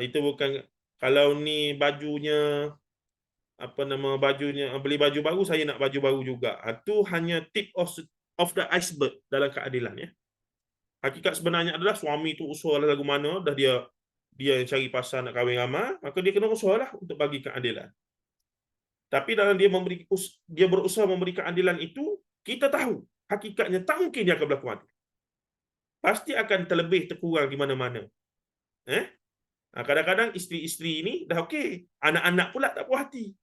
Speaker 1: Itu bukan. Kalau ni bajunya beli baju baru, saya nak baju baru juga. Itu hanya tip of the iceberg dalam keadilan Hakikat sebenarnya adalah suami tu usaha lagu mana, dah dia yang cari pasal nak kahwin ramai, maka dia kena usahalah untuk bagi keadilan. Tapi dalam dia berusaha memberi keadilan itu, kita tahu hakikatnya tak mungkin dia akan berlaku adil. Pasti akan terlebih terkurang di mana-mana. Kadang-kadang isteri-isteri ini dah okey, anak-anak pula tak puas hati.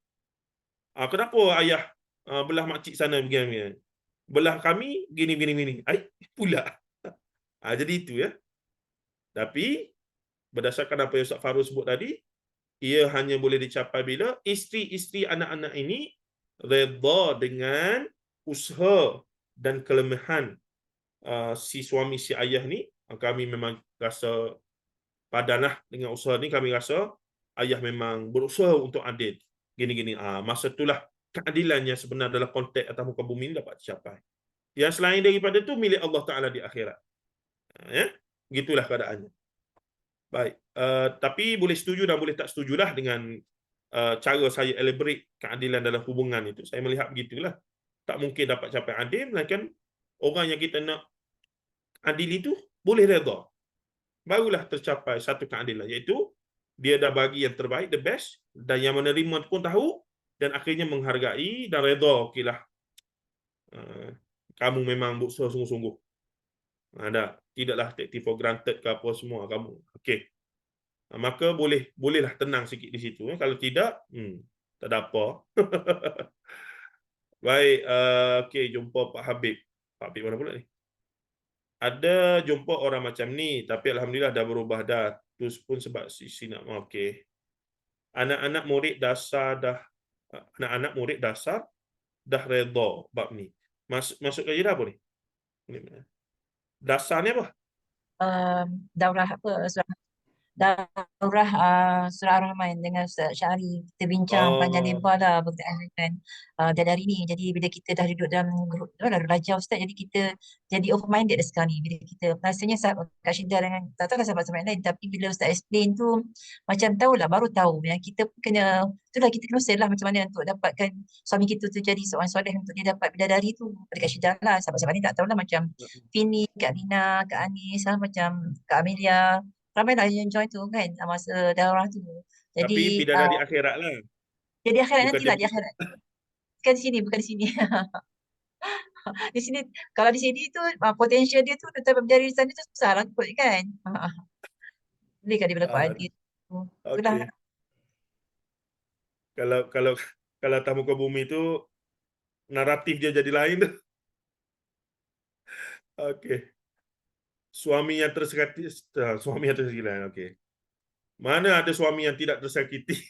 Speaker 1: Kenapa ayah belah makcik sana begini-begini? Belah kami gini-gini. Ai pula. Jadi itu ya. Tapi berdasarkan apa yang Ustaz Faru sebut tadi, ia hanya boleh dicapai bila isteri-isteri anak-anak ini redha dengan usaha dan kelemahan si suami si ayah ni. Kami memang rasa padanlah dengan usaha ni, kami rasa ayah memang berusaha untuk adil gini-gini. Masa itulah keadilan yang sebenar dalam konteks atas muka bumi ini dapat dicapai. Yang selain daripada itu milik Allah Taala di akhirat. Ya, gitulah keadaannya. Baik, tapi boleh setuju dan boleh tak setujulah dengan cara saya elaborate keadilan dalam hubungan itu. Saya melihat begitulah. Tak mungkin dapat capai adil, melainkan orang yang kita nak adil itu boleh redha. Barulah tercapai satu keadilan, iaitu dia dah bagi yang terbaik, the best, dan yang menerima pun tahu dan akhirnya menghargai dan redha. Okeylah, kamu memang berusaha sungguh-sungguh. Tidaklah take for granted ke apa semua kamu. Okey. Maka bolehlah tenang sikit di situ. Kalau tidak, tak ada apa. Baik, okey, jumpa Pak Habib. Pak Habib mana pula ni? Ada jumpa orang macam ni, tapi alhamdulillah dah berubah dah. Terus pun sebab sisi nak okey. Anak-anak murid dasar dah redha bab ni. Masuk kaji dah apa ni? Dasar ni apa?
Speaker 3: Daurah apa? Daurah Surah Ar-Rahman dengan Ustaz Syahri. Kita bincang panjang lebar lah berkaitan dengan dan hari ni. Jadi bila kita dah duduk dalam grup dah belajar Ustaz, jadi kita jadi open minded dah sekarang ni. Bila kita rasanya Kak Syida dengan tak tahu lah sahabat-sahabat lain, tapi bila Ustaz explain tu macam tahulah, baru tahu yang kita pun kena, itulah kita kena usaha lah macam mana untuk dapatkan suami kita tu jadi seorang soleh, untuk dia dapat bidadari tu. Pada Kak Syida lah, sahabat-sahabat lain tak tahulah, macam Fini, Kak Rina, Kak Anis lah, macam Kak Amelia, ramai lah yang join tu kan masa daurah tu. Jadi
Speaker 1: Tapi bidadari akhirat lah.
Speaker 3: jadi akhirat
Speaker 1: Bukan
Speaker 3: nantilah,
Speaker 1: dia.
Speaker 3: di akhirat. Bukan di sini, bukan di sini. Di sini, kalau di sini tu potential dia tu tetap bidadari di sana tu susah lah kot kan. Boleh kan dia berlaku adil tu. Itulah.
Speaker 1: Okey. Kalau tamu ke bumi tu naratif dia jadi lain tu. Okey. Suami yang tersakiti, okey. Mana ada suami yang tidak tersakiti?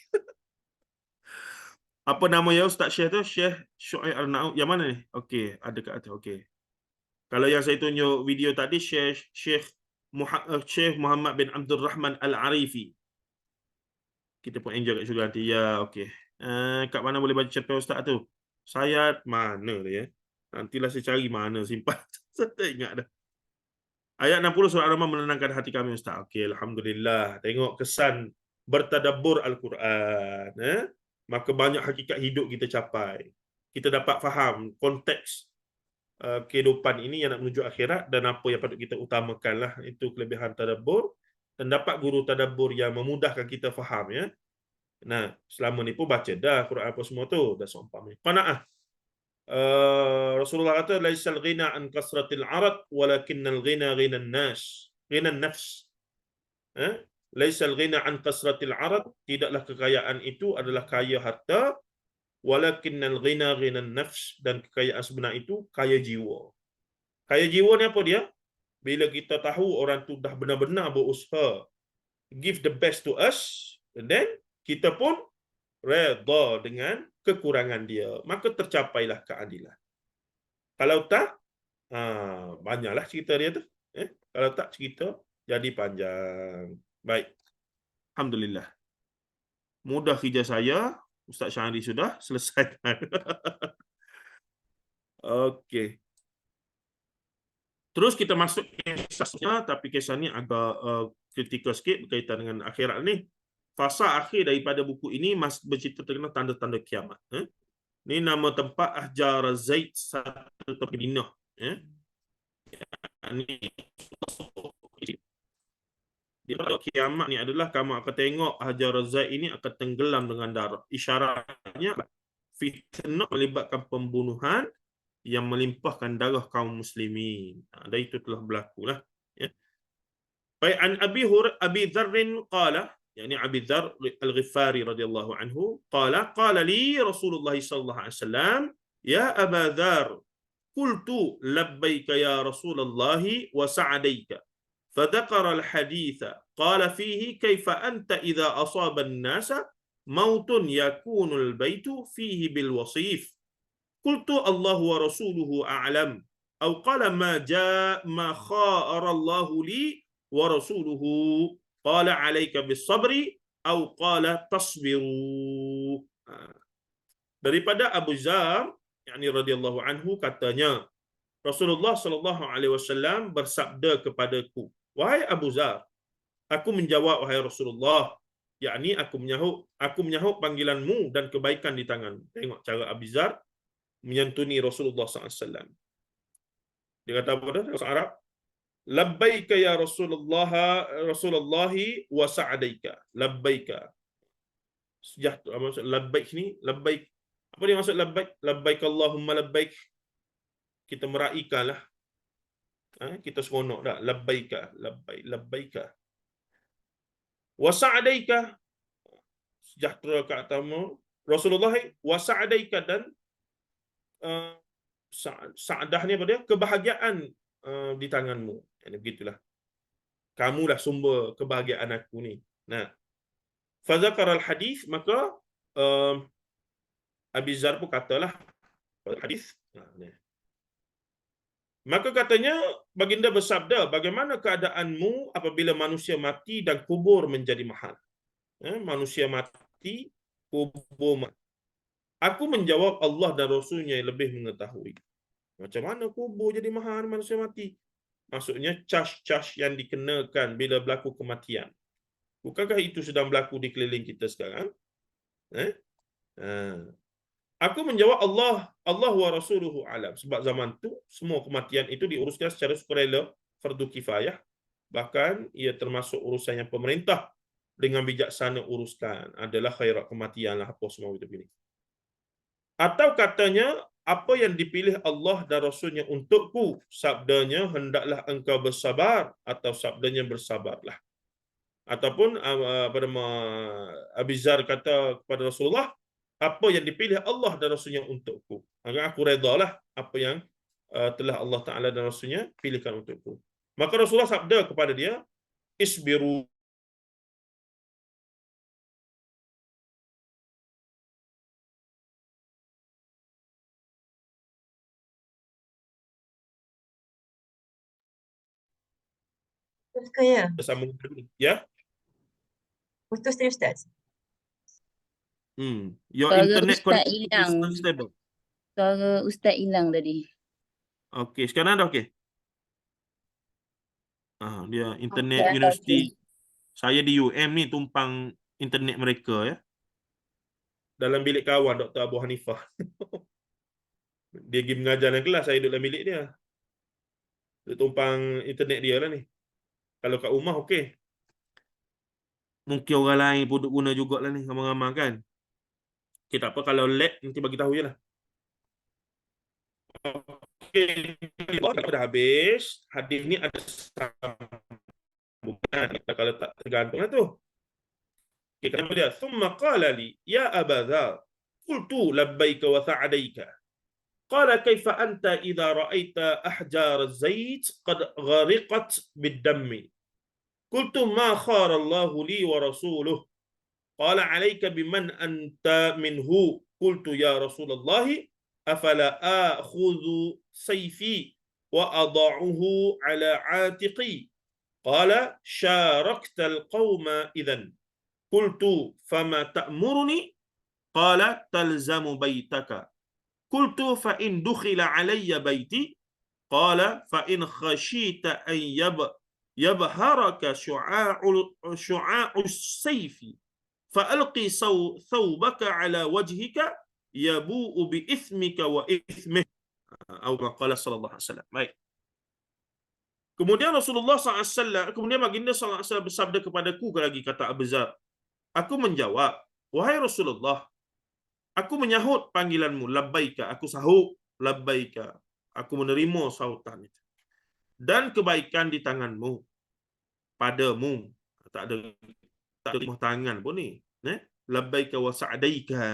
Speaker 1: Apa nama ya Ustaz Syekh tu? Syekh Syuaib Al-Na'ud. Yang mana ni? Okey, ada kat atas. Okey. Kalau yang saya tunjuk video tadi, Syekh Muhammad bin Abdul Rahman Al-Arifi. Kita pun enjoy kat syurga nanti. Ya, okey. Kat mana boleh baca cerpen Ustaz tu? Saya mana dia? Nantilah saya cari mana simpan. Saya tak ingat dah. Ayat 60 surah Ar-Rahman menenangkan hati kami Ustaz. Okey, alhamdulillah. Tengok kesan bertadabbur Al-Quran, maka banyak hakikat hidup kita capai. Kita dapat faham konteks kehidupan ini yang nak menuju akhirat dan apa yang patut kita utamakanlah. Itu kelebihan tadabbur, dan dapat guru tadabbur yang memudahkan kita faham ya. Nah, selama ni pun baca dah Quran apa semua tu, dah seumpamanya. Qanaah. Rasulullah kata laisal ghina an kasratil arad walakinnal ghina ghinan nas, ghinan nafs. Laisal ghina an kasratil arad, tidaklah kekayaan itu adalah kaya harta, walakinnal ghina ghinan nafs, dan kekayaan sebenar itu kaya jiwa. Kaya jiwa ni apa dia? Bila kita tahu orang tu dah benar-benar berusaha give the best to us, and then kita pun redha dengan kekurangan dia, maka tercapailah keadilan. Kalau tak, banyaklah cerita dia tu. Kalau tak, cerita jadi panjang. Baik. Alhamdulillah. Mudah kerja saya. Ustaz Syahri sudah selesai. Okey. Terus kita masuk kisahnya, tapi kisah ni agak kritikal sikit berkaitan dengan akhirat ni. Fasa akhir daripada buku ini masih bercerita tentang tanda-tanda kiamat. Ini nama tempat Ahjar Zaid satu Madinah. Ini dia kiamat ni adalah kamu akan tengok Hajar Zaid ini akan tenggelam dengan darah. Isyaratnya fitnah melibatkan pembunuhan yang melimpahkan darah kaum muslimin. Dan itu telah berlaku lah. Ya. Baik, an Abi Dzarrin qala, yakni Abi Dzar Al-Ghifari radhiyallahu anhu, qala li Rasulullah sallallahu alaihi wasallam, ya Aba Dzar, qultu labbaika ya Rasulullah wa sa'daika. فذكر الحديث قال فيه كيف أنت إذا أصاب الناس موت يكون البيت فيه بالوصيف. قلت الله ورسوله أعلم. أو قال ما خار الله لي ورسوله. قال عليك بالصبر أو قال تصبروا. Daripada Abu Dzar yakni radhiyallahu anhu katanya, Rasulullah sallallahu alaihi wasallam bersabda kepadaku, wahai Abu Dzar, aku menjawab wahai Rasulullah, yakni aku menyahut panggilanmu dan kebaikan di tanganmu. Tengok cara Abu Dzar menyantuni Rasulullah SAW. Dia kata apa dah? Bahasa Arab. Labbaika ya Rasulullah wa sa'daika. Labbaika. Sejahtera. Maksud labbaik ni, labbaik. Apa dia maksud labbaik? Labbaik Allahumma labbaik. Kita meraihkanlah. Kita seronok dah. Labbaika. Labbaika. Wa sa'daika. Sejahtera ke atasmu. Rasulullah wa sa'daika, dan sa'dah ni apa dia? Kebahagiaan di tanganmu. Yani begitulah. Kamulah sumber kebahagiaan aku ni. Nah. Fazakar al-hadis, maka Abi Dzar pun katalah hadis. Maka katanya baginda bersabda, bagaimana keadaanmu apabila manusia mati dan kubur menjadi mahal? Manusia mati, kubur mati. Aku menjawab, Allah dan Rasulnya yang lebih mengetahui. Macam mana kubur jadi mahal manusia mati? Maksudnya cas-cas yang dikenakan bila berlaku kematian. Bukankah itu sedang berlaku di keliling kita sekarang? Aku menjawab, Allah wa Rasuluhu alam. Sebab zaman tu semua kematian itu diuruskan secara sukarela, fardu kifayah. Bahkan ia termasuk urusan yang pemerintah dengan bijaksana uruskan. Adalah khairat kematian lah, apa semua kita pilih. Atau katanya, apa yang dipilih Allah dan Rasulnya untukku, sabdanya hendaklah engkau bersabar, atau sabdanya bersabarlah. Ataupun Abi Dzar kata kepada Rasulullah, apa yang dipilih Allah dan Rasulnya untukku, maka aku redalah apa yang telah Allah Ta'ala dan Rasulnya pilihkan untukku. Maka Rasulullah sabda kepada dia, isbiru.
Speaker 3: Putus ke ya?
Speaker 1: Bersambung ya.
Speaker 3: Putus tadi Ustaz.
Speaker 1: Your
Speaker 4: Suara
Speaker 1: internet
Speaker 4: Ustaz
Speaker 1: connection
Speaker 4: hilang.
Speaker 1: is unstable.
Speaker 4: Suara Ustaz hilang tadi.
Speaker 1: Okey, sekarang dah okey. Dia internet
Speaker 4: Dah
Speaker 1: universiti.
Speaker 4: okey.
Speaker 1: Saya di UM ni tumpang internet mereka ya. Dalam bilik kawan Dr. Abu Hanifah. Dia pergi mengajar dalam kelas, saya duduk dalam bilik dia. Dia tumpang internet dia lah ni. Kalau kat rumah okey. Mungkin orang lain pun duk guna jugalah ni, ramai-ramai kan. Okey, tak apa, kalau lag nanti bagi tahu jelah. Okey, kalau dah habis, hadis ni ada sambungan. Kalau tak tergantunglah tu. Okey, kata dia, "Tsumma qala li, ya Aba Dzar, qultu labbaika wa sa'daika. Qala kaifa anta idza ra'aita ahjar az-zait qad ghariqat bid-dammi. Qultu ma khara Allah li wa rasuluhu. Qala 'alayka biman anta minhu. Qultu ya Rasulullah, afala akhudhu sayfi wa ada'uhu 'ala 'atiqi. Qala syarakta al-qauma idhan. Qultu fama ta'muruni. Qala talzamu baytaka. Qultu fa in dukhila 'alayya bayti. Qala fa in khashita an yabharaka syu'a'u sayfi fa'alqi thawbaka 'ala wajhika yabu'u bi ithmika wa ithmih." Atau qala sallallahu alaihi wasallam. Baik. Kemudian Rasulullah SAW, kemudian baginda SAW bersabda kepadaku lagi, kata Abu Dzar. Aku menjawab, wahai Rasulullah, aku menyahut panggilanmu, labbaika, aku sahut, labbaika, aku menerima sahutan itu. Dan kebaikan di tanganmu, padamu, tak tak ada rumah tangan pun ni. Labbaika wa sa'daika.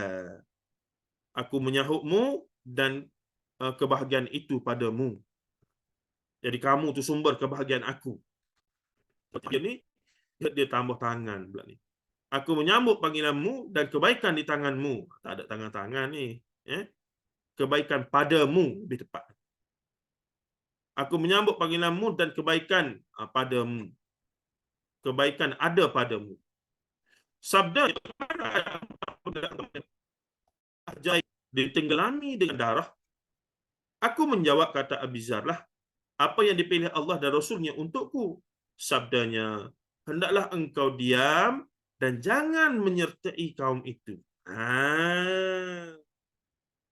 Speaker 1: Aku menyahutmu dan kebahagiaan itu padamu. Jadi kamu tu sumber kebahagiaan aku. Dia ni dia tambah tangan pula ni. Aku menyambut panggilanmu dan kebaikan di tanganmu. Tak ada tangan-tangan ni. Kebaikan padamu lebih tepat. Aku menyambut panggilanmu dan kebaikan padamu. Kebaikan ada padamu. Sabda ajaib ditenggelami dengan darah. Aku menjawab, kata Abi Zar lah, apa yang dipilih Allah dan Rasulnya untukku. Sabdanya, hendaklah engkau diam dan jangan menyertai kaum itu.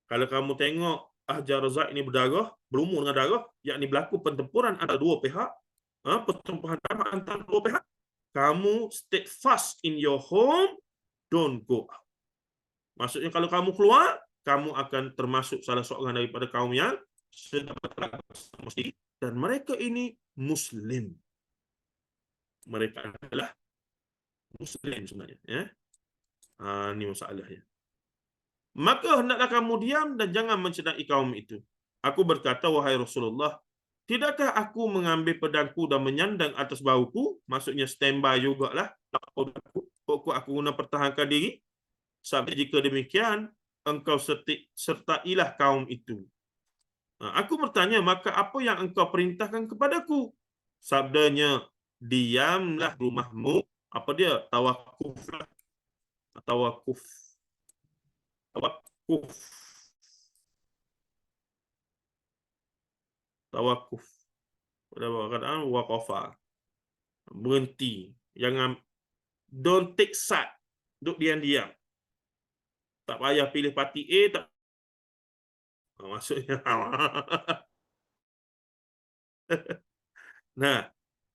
Speaker 1: Kalau kamu tengok Ahjar Razak ini berdarah, berumur dengan darah, yakni berlaku pertempuran antara dua pihak, pertempuran darah antara dua pihak, kamu stay fast in your home, don't go out. Maksudnya kalau kamu keluar, kamu akan termasuk salah seorang daripada kaum yang sedang mesti, dan mereka ini Muslim. Mereka adalah Muslim sebenarnya. Ini masalahnya. Maka hendaklah kamu diam dan jangan mencederai kaum itu. Aku berkata, wahai Rasulullah, tidakkah aku mengambil pedangku dan menyandang atas bahuku? Maksudnya standby jugalah. Aku guna pertahankan diri. Sampai jika demikian, engkau sertailah kaum itu. Aku bertanya, maka apa yang engkau perintahkan kepadaku? Sabdanya, diamlah rumahmu. Apa dia? Tawakuf lah. Tawakuf. Tawakuf. Tawakuf. Pada kadang waqafa. Berhenti. Jangan, don't take side. Duduk diam-diam. Tak payah pilih parti A, tak maksudnya. Nah,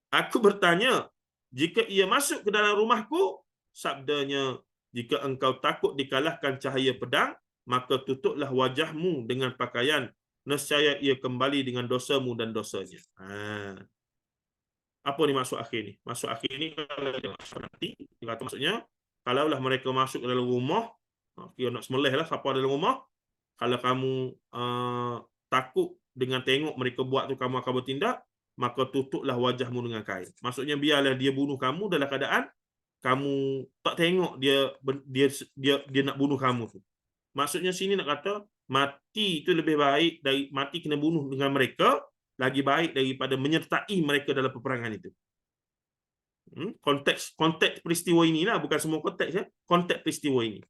Speaker 1: aku bertanya, jika ia masuk ke dalam rumahku, sabdanya, jika engkau takut dikalahkan cahaya pedang, maka tutuplah wajahmu dengan pakaian, nescaya ia kembali dengan dosamu dan dosanya. Apa ni maksud akhir ni? Maksud akhir ni kalau dia masuk nanti, dia kata maksudnya, kalaulah mereka masuk ke dalam rumah, kira nak sembelih lah siapa ada dalam rumah, kalau kamu takut dengan tengok mereka buat tu kamu akan bertindak, maka tutuplah wajahmu dengan kain. Maksudnya biarlah dia bunuh kamu dalam keadaan kamu tak tengok dia nak bunuh kamu tu. Maksudnya sini nak kata mati itu lebih baik dari mati kena bunuh dengan mereka, lagi baik daripada menyertai mereka dalam peperangan itu. Konteks peristiwa inilah, bukan semua konteks ya. Konteks peristiwa ini.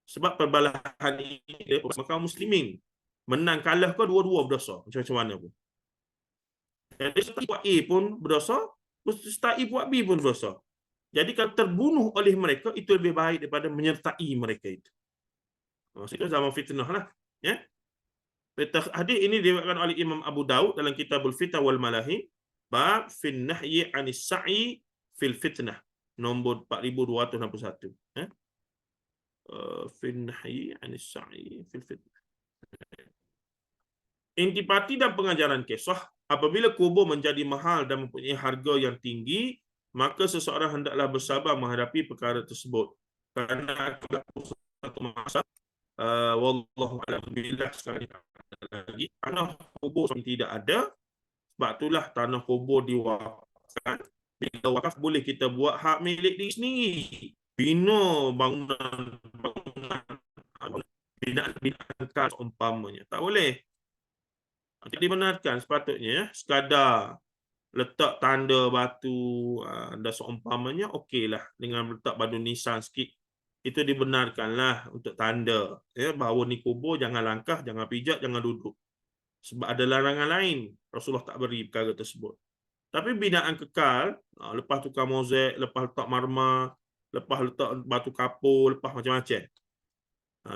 Speaker 1: Sebab perbalahan ini kaum muslimin menang kalah ke dua-dua berdosa macam mana pun. Jadi start buat A pun berdosa, start buat B pun berdosa. Jadi kalau terbunuh oleh mereka itu lebih baik daripada menyertai mereka itu. Itu zaman fitnah lah, ya. Hadis ini diriwayatkan oleh Imam Abu Daud dalam Kitabul Fitnah wal Malahi, bab fin nahyi anis sa'i fil fitnah, nombor 4261, ya. Fin nahyi anis sa'i fil fitnah. Intipati dan pengajaran kisah, apabila kubur menjadi mahal dan mempunyai harga yang tinggi, maka seseorang hendaklah bersabar menghadapi perkara tersebut. Kerana satu masa, wallahu a'lam billah, sekali lagi, tanah kubur tidak ada, sebab itulah tanah kubur diwakafkan. Bila wakaf boleh kita buat hak milik diri sendiri. Bina bangunan binaan umpamanya. Tak boleh. Tidak dibenarkan sepatutnya, sekadar letak tanda batu dan seumpamanya, okeylah dengan letak batu nisan sikit, itu dibenarkanlah untuk tanda, ya, bahawa ni kubur, jangan langkah, jangan pijak, jangan duduk. Sebab ada larangan lain, Rasulullah tak beri perkara tersebut. Tapi binaan kekal, lepas tukar mozaik, lepas letak marmar, lepas letak batu kapur, lepas macam-macam.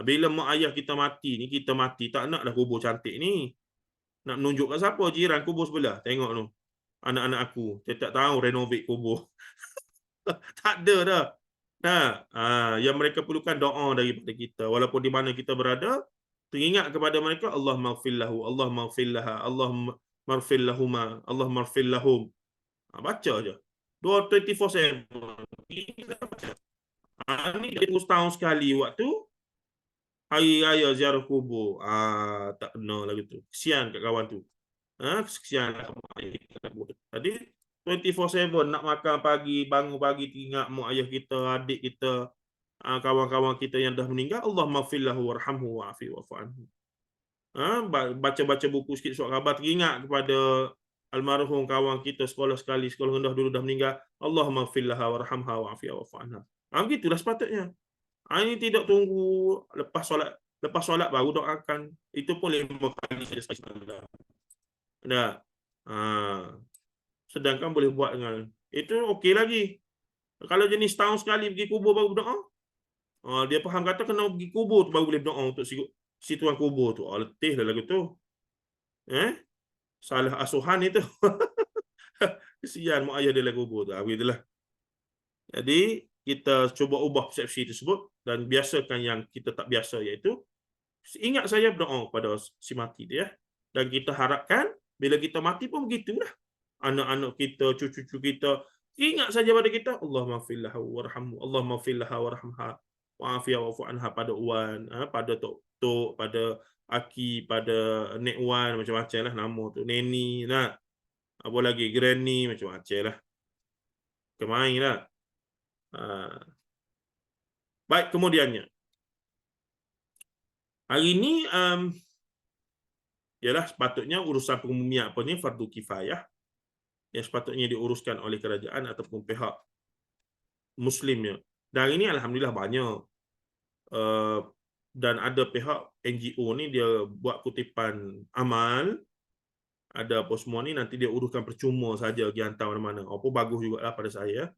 Speaker 1: Bila mak ayah kita mati ni, kita mati, tak naklah kubur cantik ni. Nak menunjuk kat siapa? Jiran kubur sebelah. Tengok tu. Anak-anak aku. Saya tak tahu renovate kubur. Tak ada dah. Yang mereka perlukan doa daripada kita. Walaupun di mana kita berada, teringat kepada mereka, Allah maghfir lahu, Allah maghfir laha, Allah maghfir lahuma, Allah maghfir lahum. Baca je. 24/7. Ni dia tunggu setahun sekali waktu hari raya ziarah kubur. Tak kena lagi tu. Kesian kat kawan tu. Kesian lah. Tadi 24/7 nak makan pagi, bangun pagi ingat mak ayah kita, adik kita, kawan-kawan kita yang dah meninggal. Allahumma ighfir lahu warhamhu wa'afi wa'fu anhu. Baca-baca buku sikit surat khabar, teringat kepada almarhum kawan kita sekolah sekali, sekolah rendah dulu dah meninggal. Allahumma ighfir laha warhamha wa'afi wa'fu anha. Begitulah sepatutnya. Ini tidak tunggu lepas solat baru doakan. Itu pun 5 kali saja. Dah. Sedangkan boleh buat dengan itu okey lagi. Kalau jenis tahun sekali pergi kubur baru berdoa, dia faham kata kena pergi kubur tu baru boleh berdoa untuk si tuan kubur tu. Letih dah lagu tu. Salah asuhan itu. Kesian mak ayah dia lagu kubur tu. Begitulah. Jadi kita cuba ubah persepsi tersebut dan biasakan yang kita tak biasa, iaitu ingat saya berdoa kepada si mati dia. Dan kita harapkan bila kita mati pun begitulah. Anak-anak kita, cucu-cucu kita ingat saja pada kita, Allahumma ighfir lahu warhamhu, Allahumma ighfir laha warhamha wa'afi wa'fu anha, pada Wan, pada Tok, pada Aki, pada Nek Wan, macam-macam lah nama tu, Neni, nak apa lagi, Granny, macam-macam lah. Kemain lah. Baik, kemudiannya hari ini ialah sepatutnya urusan pengumian apa ni, fardu kifayah, yang sepatutnya diuruskan oleh kerajaan ataupun pihak muslimnya. Dan ini alhamdulillah banyak. Dan ada pihak NGO ni dia buat kutipan amal, ada apa semua ni, nanti dia uruskan percuma saja, dia hantar mana-mana. Apa bagus jugalah pada saya.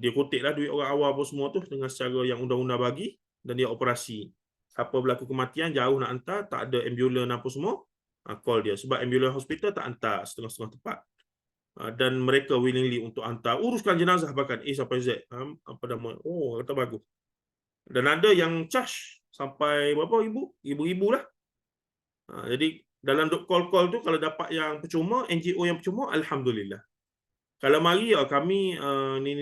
Speaker 1: Dia kutiplah duit orang awam apa semua tu dengan secara yang undang-undang bagi, dan dia operasi. Siapa berlaku kematian jauh nak hantar, tak ada ambulans apa semua, call dia. Sebab ambulans hospital tak hantar setengah-setengah tempat. Dan mereka willingly untuk hantar, uruskan jenazah bahkan A sampai Z. Apa nama? Kata bagus. Dan ada yang charge sampai berapa ribu lah. Jadi dalam call tu kalau dapat yang percuma, NGO yang percuma, alhamdulillah. Kalau mari kami ni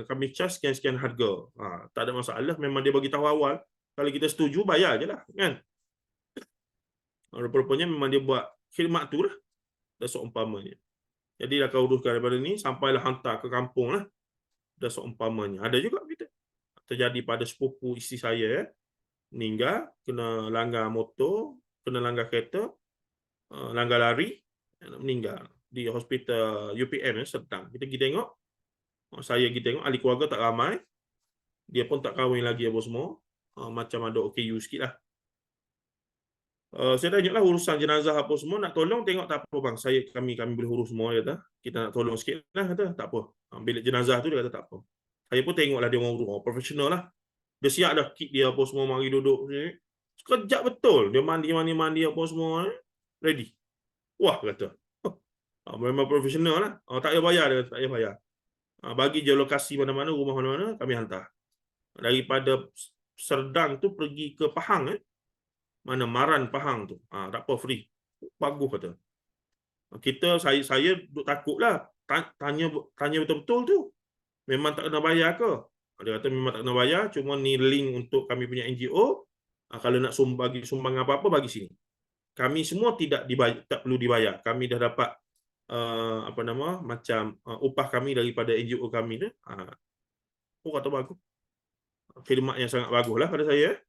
Speaker 1: kami charge sekian-sekian harga. Tak ada masalah, memang dia bagi tahu awal. Kalau kita setuju bayar ajalah, kan? Rupanya memang dia buat khidmat tu lah. Dah seumpamanya. Jadi dah kau uruskan daripada ni sampailah hantar ke kampung lah. Dah seumpamanya. Ada juga kita. Terjadi pada sepupu isteri saya, meninggal, kena langgar motor, kena langgar kereta, langgar lari, meninggal di hospital UPM Sertang. Kita pergi tengok. Saya pergi tengok, ahli keluarga tak ramai. Dia pun tak kahwin lagi apa semua. Macam ada OKU sikit lah. Saya tanya lah urusan jenazah apa semua, nak tolong, tengok tak apa bang, kami boleh urus semua, dia kata. Kita nak tolong sikit lah, kata tak apa. Bilik jenazah tu dia kata tak apa. Saya pun tengoklah dia orang urus, profesional lah. Dia siap dah kit dia apa semua, mari duduk sini. Sekejap betul, dia mandi apa semua, ready. Wah, kata. Memang profesional lah. Tak payah bayar, dia kata, tak payah bayar. Bagi je lokasi mana-mana, rumah mana-mana, kami hantar. Daripada Serdang tu pergi ke Pahang, mana Maran Pahang tu. Tak apa, free. Bagus kata. Saya duk takutlah. Tanya betul-betul tu. Memang tak kena bayar ke? Dia kata memang tak kena bayar, cuma ni link untuk kami punya NGO. Kalau nak bagi sumbang apa-apa, bagi sini. Kami semua tak perlu dibayar. Kami dah dapat macam upah kami daripada NGO kami ni. Kata bagus. Khidmat yang sangat baguslah pada saya.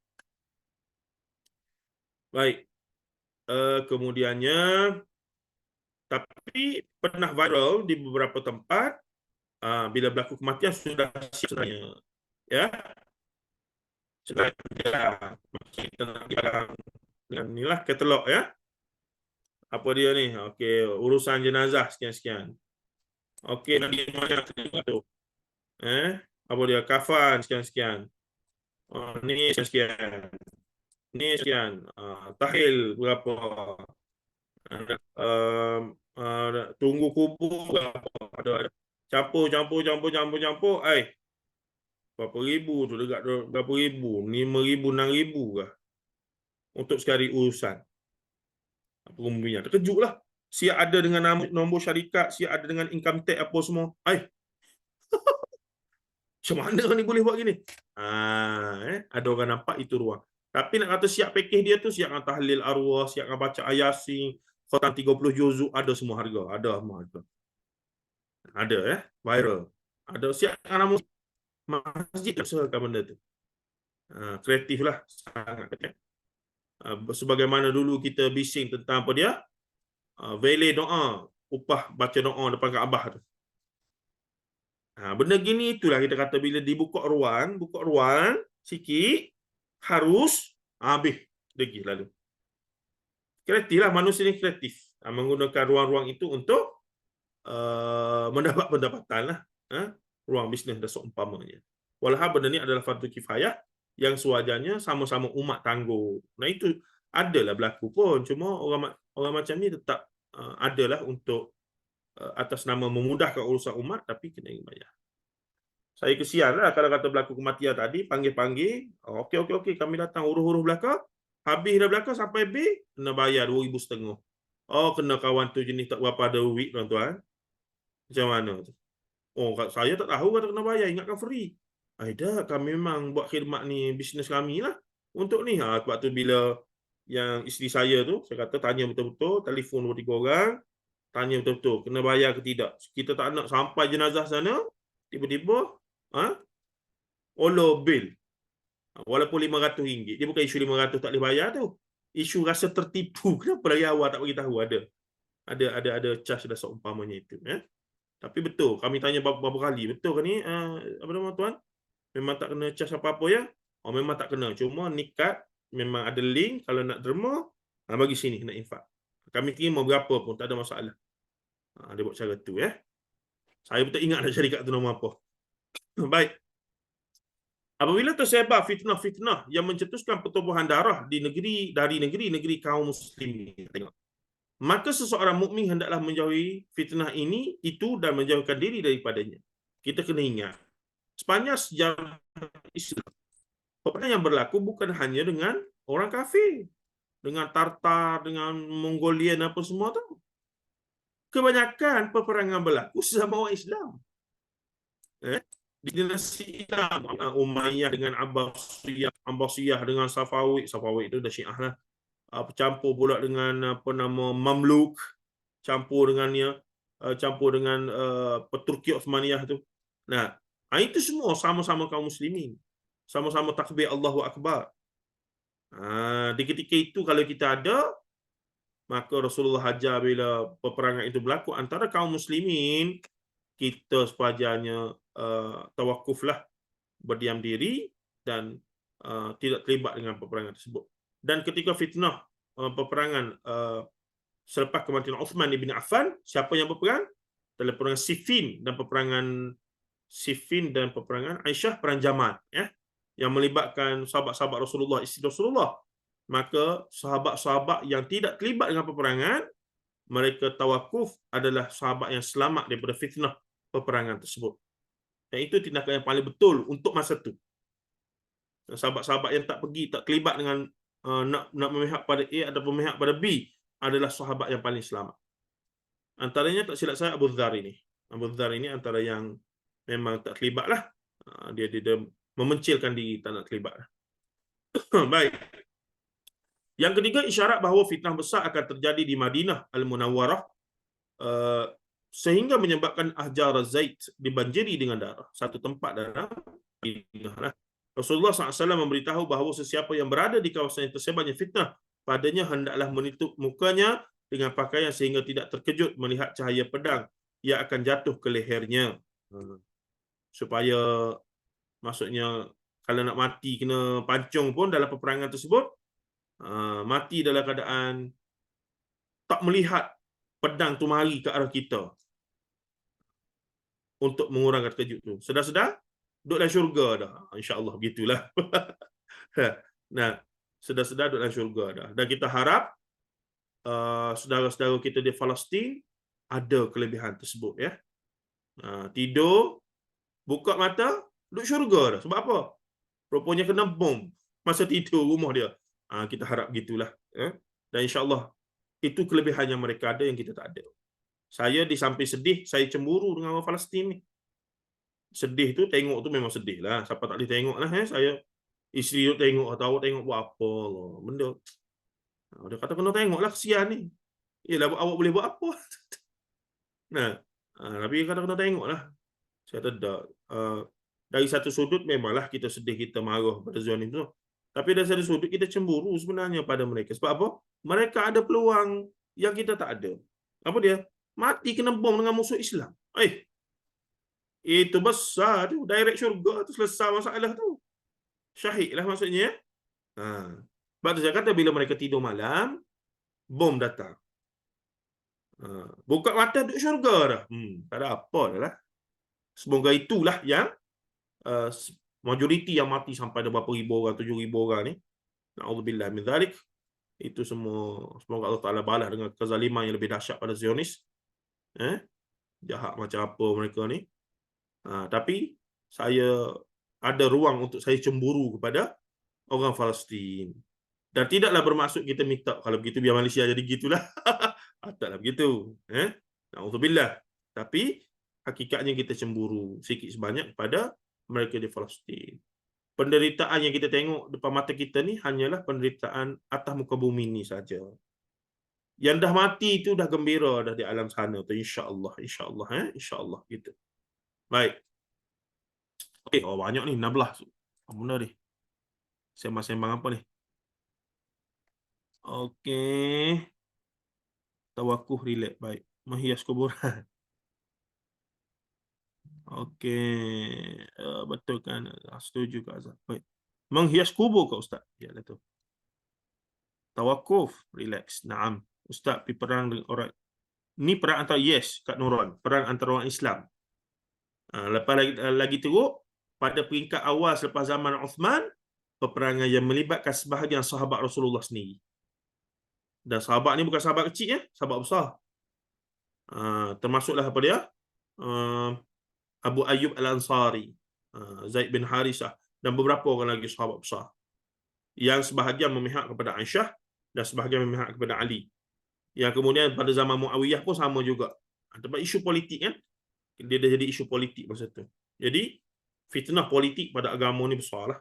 Speaker 1: Baik. Kemudiannya, tapi pernah viral di beberapa tempat, bila berlaku kematian sudah siap sebenarnya. Ya. Sudah kita nak bilang dengan inilah katalog ya. Apa dia ni? Okey, urusan jenazah sekian-sekian. Okey, nak dia banyak tu. Apa dia? Kafan sekian-sekian. Ni sekian. Ni sekian. Tahil berapa? Tunggu kubur berapa? Ada campur. Berapa ribu tu, dekat berapa ribu? 5,000, 6,000 kah? Untuk sekali urusan. Pengumian. Terkejutlah. Siap ada dengan nombor syarikat, siap ada dengan income tax apa semua. Macam mana ni boleh buat gini? Ada orang nampak itu ruang. Tapi nak kata siap package dia tu, siap dengan tahlil arwah, siap dengan baca Yasin, khatam 30 juzuk, ada semua harga. Ada semua harga. Ada viral. Ada siap dengan nama masjid usahakan benda tu. Kreatif lah sangat. Sebagaimana dulu kita bising tentang apa dia? Valet doa, upah baca doa depan Kaabah tu. Benda gini itulah kita kata bila dibuka ruang sikit, harus habis degil lalu. Kreatif lah, manusia ni kreatif. Menggunakan ruang-ruang itu untuk mendapat pendapatan lah. Ruang bisnes dan seumpamanya. Walhal benda ni adalah fardu kifayah yang sewajarnya sama-sama umat tangguh. Nah itu adalah berlaku pun. Cuma orang macam ni tetap adalah untuk atas nama memudahkan urusan umat, tapi kena bayar. Saya kesian lah kalau kata berlaku kematian tadi, panggil-panggil, okey, kami datang huruf-huruf belakang, habis dah belakang sampai B, kena bayar 2,500. Kena kawan tu jenis tak berapa ada duit, tuan-tuan. Macam mana tu? Saya tak tahu kata kena bayar, ingatkan free. Dah, kami memang buat khidmat ni, bisnes kami lah untuk ni. Sebab tu bila yang isteri saya tu, saya kata tanya betul-betul, telefon 2-3 orang, tanya betul-betul, kena bayar ke tidak. Kita tak nak sampai jenazah sana, tiba-tiba, olo bil. Walaupun RM500. Dia bukan isu 500 tak boleh bayar tu. Isu rasa tertipu. Kenapa dari awal tak bagi tahu? Ada charge dah seumpamanya itu. Tapi betul, kami tanya beberapa kali, betul ke ni apa nama tuan? Memang tak kena charge apa-apa ya? Memang tak kena. Cuma nikat memang ada link, kalau nak derma, bagi sini nak infak. Kami terima berapa pun tak ada masalah. Dia buat cara tu Saya betul ingat nak cari kat tu nama apa. Baik. Apabila tersebar fitnah-fitnah yang mencetuskan pertubuhan darah dari negeri kaum muslimin, maka seseorang mukmin hendaklah menjauhi fitnah itu dan menjauhkan diri daripadanya. Kita kena ingat, sepanjang sejarah Islam, peperangan yang berlaku bukan hanya dengan orang kafir, dengan Tartar, dengan Mongolian apa semua tu. Kebanyakan peperangan berlaku sesama orang Islam. Di dinasti Islam, Umayyah dengan Abbasiyah dengan Safawi itu dah Syiah lah. Campur pula dengan Mamluk, campur dengan Turki Osmaniyah tu. Nah, itu semua sama-sama kaum muslimin, sama-sama takbir Allahu Akbar. Di ketika itu kalau kita ada, maka Rasulullah ajar bila peperangan itu berlaku antara kaum muslimin, kita sepajarnya tawakuflah, berdiam diri dan tidak terlibat dengan peperangan tersebut. Dan ketika fitnah peperangan selepas kematian Uthman ibn Affan, siapa yang berperang? Dalam peperangan Siffin dan peperangan Aisyah, perang Jamal, yang melibatkan sahabat-sahabat Rasulullah, isteri Rasulullah. Maka sahabat-sahabat yang tidak terlibat dengan peperangan, mereka tawakuf, adalah sahabat yang selamat daripada fitnah peperangan tersebut. Dan itu tindakan yang paling betul untuk masa itu. Sahabat-sahabat yang tak pergi, tak terlibat dengan nak memihak pada A atau memihak pada B, adalah sahabat yang paling selamat. Antaranya, tak silap saya, Abu Dhar ini. Abu Dhar ini antara yang memang tak terlibat lah. Dia memencilkan diri, tak nak terlibat lah. Baik. Yang ketiga, isyarat bahawa fitnah besar akan terjadi di Madinah Al-Munawwarah, sehingga menyebabkan Ahjar Zaid dibanjiri dengan darah. Satu tempat dalam Madinah lah. Rasulullah SAW memberitahu bahawa sesiapa yang berada di kawasan yang tersebarnya fitnah, padanya hendaklah menutup mukanya dengan pakaian sehingga tidak terkejut melihat cahaya pedang yang akan jatuh ke lehernya. Supaya, maksudnya, kalau nak mati kena pancung pun dalam peperangan tersebut, mati dalam keadaan tak melihat pedang tu mari ke arah kita, untuk mengurangkan terkejut tu. Sedar-sedar duduk dalam syurga dah, insya-Allah begitulah. Nah, sedar-sedar duduk dalam syurga dah. Dan kita harap saudara-saudara kita di Palestin ada kelebihan tersebut tidur, buka mata, duduk syurga dah. Sebab apa? Rupanya kena bom masa tidur rumah dia. Kita harap gitulah. Dan insya-Allah itu kelebihan yang mereka ada yang kita tak ada. Saya di samping sedih, saya cemburu dengan orang Palestin ni. Sedih tu, tengok tu memang sedih lah. Siapa tak boleh tengok lah. Saya, isteri tu tengok, tahu tengok buat apa lah. Benda. Dia kata kena tengok lah, kesian ni. Yelah, awak boleh buat apa? Nah, tapi kata kena tengok lah. Saya kata tak. Dari satu sudut memanglah kita sedih, kita marah pada Zionis tu. Tapi dari satu sudut kita cemburu sebenarnya pada mereka. Sebab apa? Mereka ada peluang yang kita tak ada. Apa dia? Mati kena bom dengan musuh Islam. Itu besar tu. Direct syurga tu, selesai masalah tu. Syahid lah maksudnya. Sebab tu saya kata bila mereka tidur malam, bom datang. Buka mata duduk syurga dah. Tak ada apa dah lah. Semoga itulah yang majoriti yang mati sampai ada berapa ribu orang, 7,000 orang ni. Na'udzubillah min dzalik. Itu semua, semoga Allah Ta'ala balas dengan kezaliman yang lebih dahsyat pada Zionis. Jahat macam apa mereka ni. Tapi saya ada ruang untuk saya cemburu kepada orang Palestin. Dan tidaklah bermaksud kita minta kalau begitu biar Malaysia jadi gitulah. Taklah begitu. Na'udzubillah. Tapi hakikatnya kita cemburu sikit sebanyak kepada mereka di Palestin. Penderitaan yang kita tengok depan mata kita ni hanyalah penderitaan atas muka bumi ni saja. Yang dah mati itu dah gembira dah di alam sana tu, insya-Allah, insya-Allah, insya-Allah gitu. Baik. Okey, banyak ni 16. Apa benda ni? Sembang-sembang apa ni? Okey. Tawakuf, relax, baik. Menghias kuburan. Okey, betul kan? Setuju ke Azhar? Baik. Menghias kubur ke Ustaz? Ya, tu. Tawakuf, relax. Naam. Ustaz pergi perang dengan orang. Ni perang antara, yes, Kak Nuran. Perang antara orang Islam. Lepas lagi teruk, pada peringkat awal selepas zaman Uthman, peperangan yang melibatkan sebahagian sahabat Rasulullah sendiri. Dan sahabat ni bukan sahabat kecil, sahabat besar. Termasuklah apa dia? Abu Ayyub Al-Ansari, Zaid bin Harisah, dan beberapa orang lagi sahabat besar. Yang sebahagian memihak kepada Aisyah dan sebahagian memihak kepada Ali. Yang kemudian pada zaman Muawiyah pun sama juga. Sebab isu politik kan. Dia dah jadi isu politik masa tu. Jadi fitnah politik pada agama ni besar lah.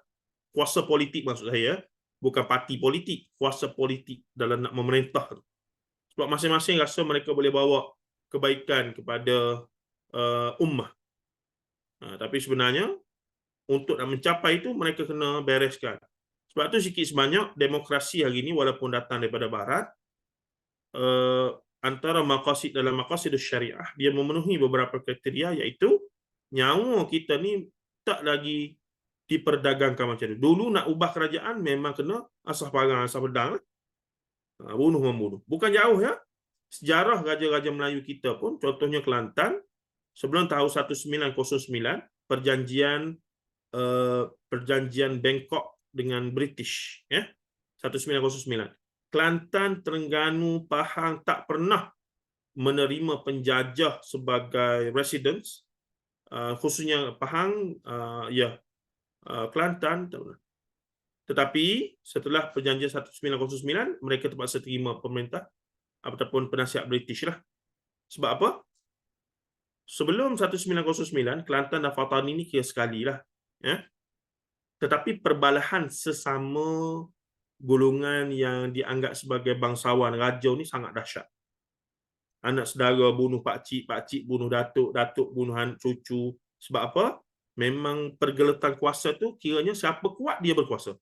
Speaker 1: Kuasa politik maksud saya, bukan parti politik, kuasa politik dalam nak memerintah tu. Sebab masing-masing rasa mereka boleh bawa kebaikan kepada ummah. Tapi sebenarnya untuk nak mencapai itu mereka kena bereskan. Sebab tu sikit sebanyak demokrasi hari ni walaupun datang daripada barat, antara maqasid dalam maqasid syariah, dia memenuhi beberapa kriteria, iaitu nyawa kita ni tak lagi diperdagangkan macam tu. Dulu nak ubah kerajaan memang kena asah parang, asah pedang, bunuh-membunuh. Bukan jauh ya. Sejarah raja-raja Melayu kita pun, contohnya Kelantan, sebelum tahun 1909, perjanjian Bangkok dengan British, 1909. Kelantan, Terengganu, Pahang tak pernah menerima penjajah sebagai residents, khususnya Pahang, Kelantan. Tetapi setelah perjanjian 1909, mereka terpaksa terima pemerintah ataupun penasihat British lah. Sebab apa? Sebelum 1909, Kelantan dan Fatani ni kira sekali lah. Tetapi perbalahan sesama golongan yang dianggap sebagai bangsawan raja ni sangat dahsyat. Anak saudara bunuh pakcik bunuh datuk bunuh cucu. Sebab apa? Memang pergeletan kuasa tu kiranya siapa kuat dia berkuasa.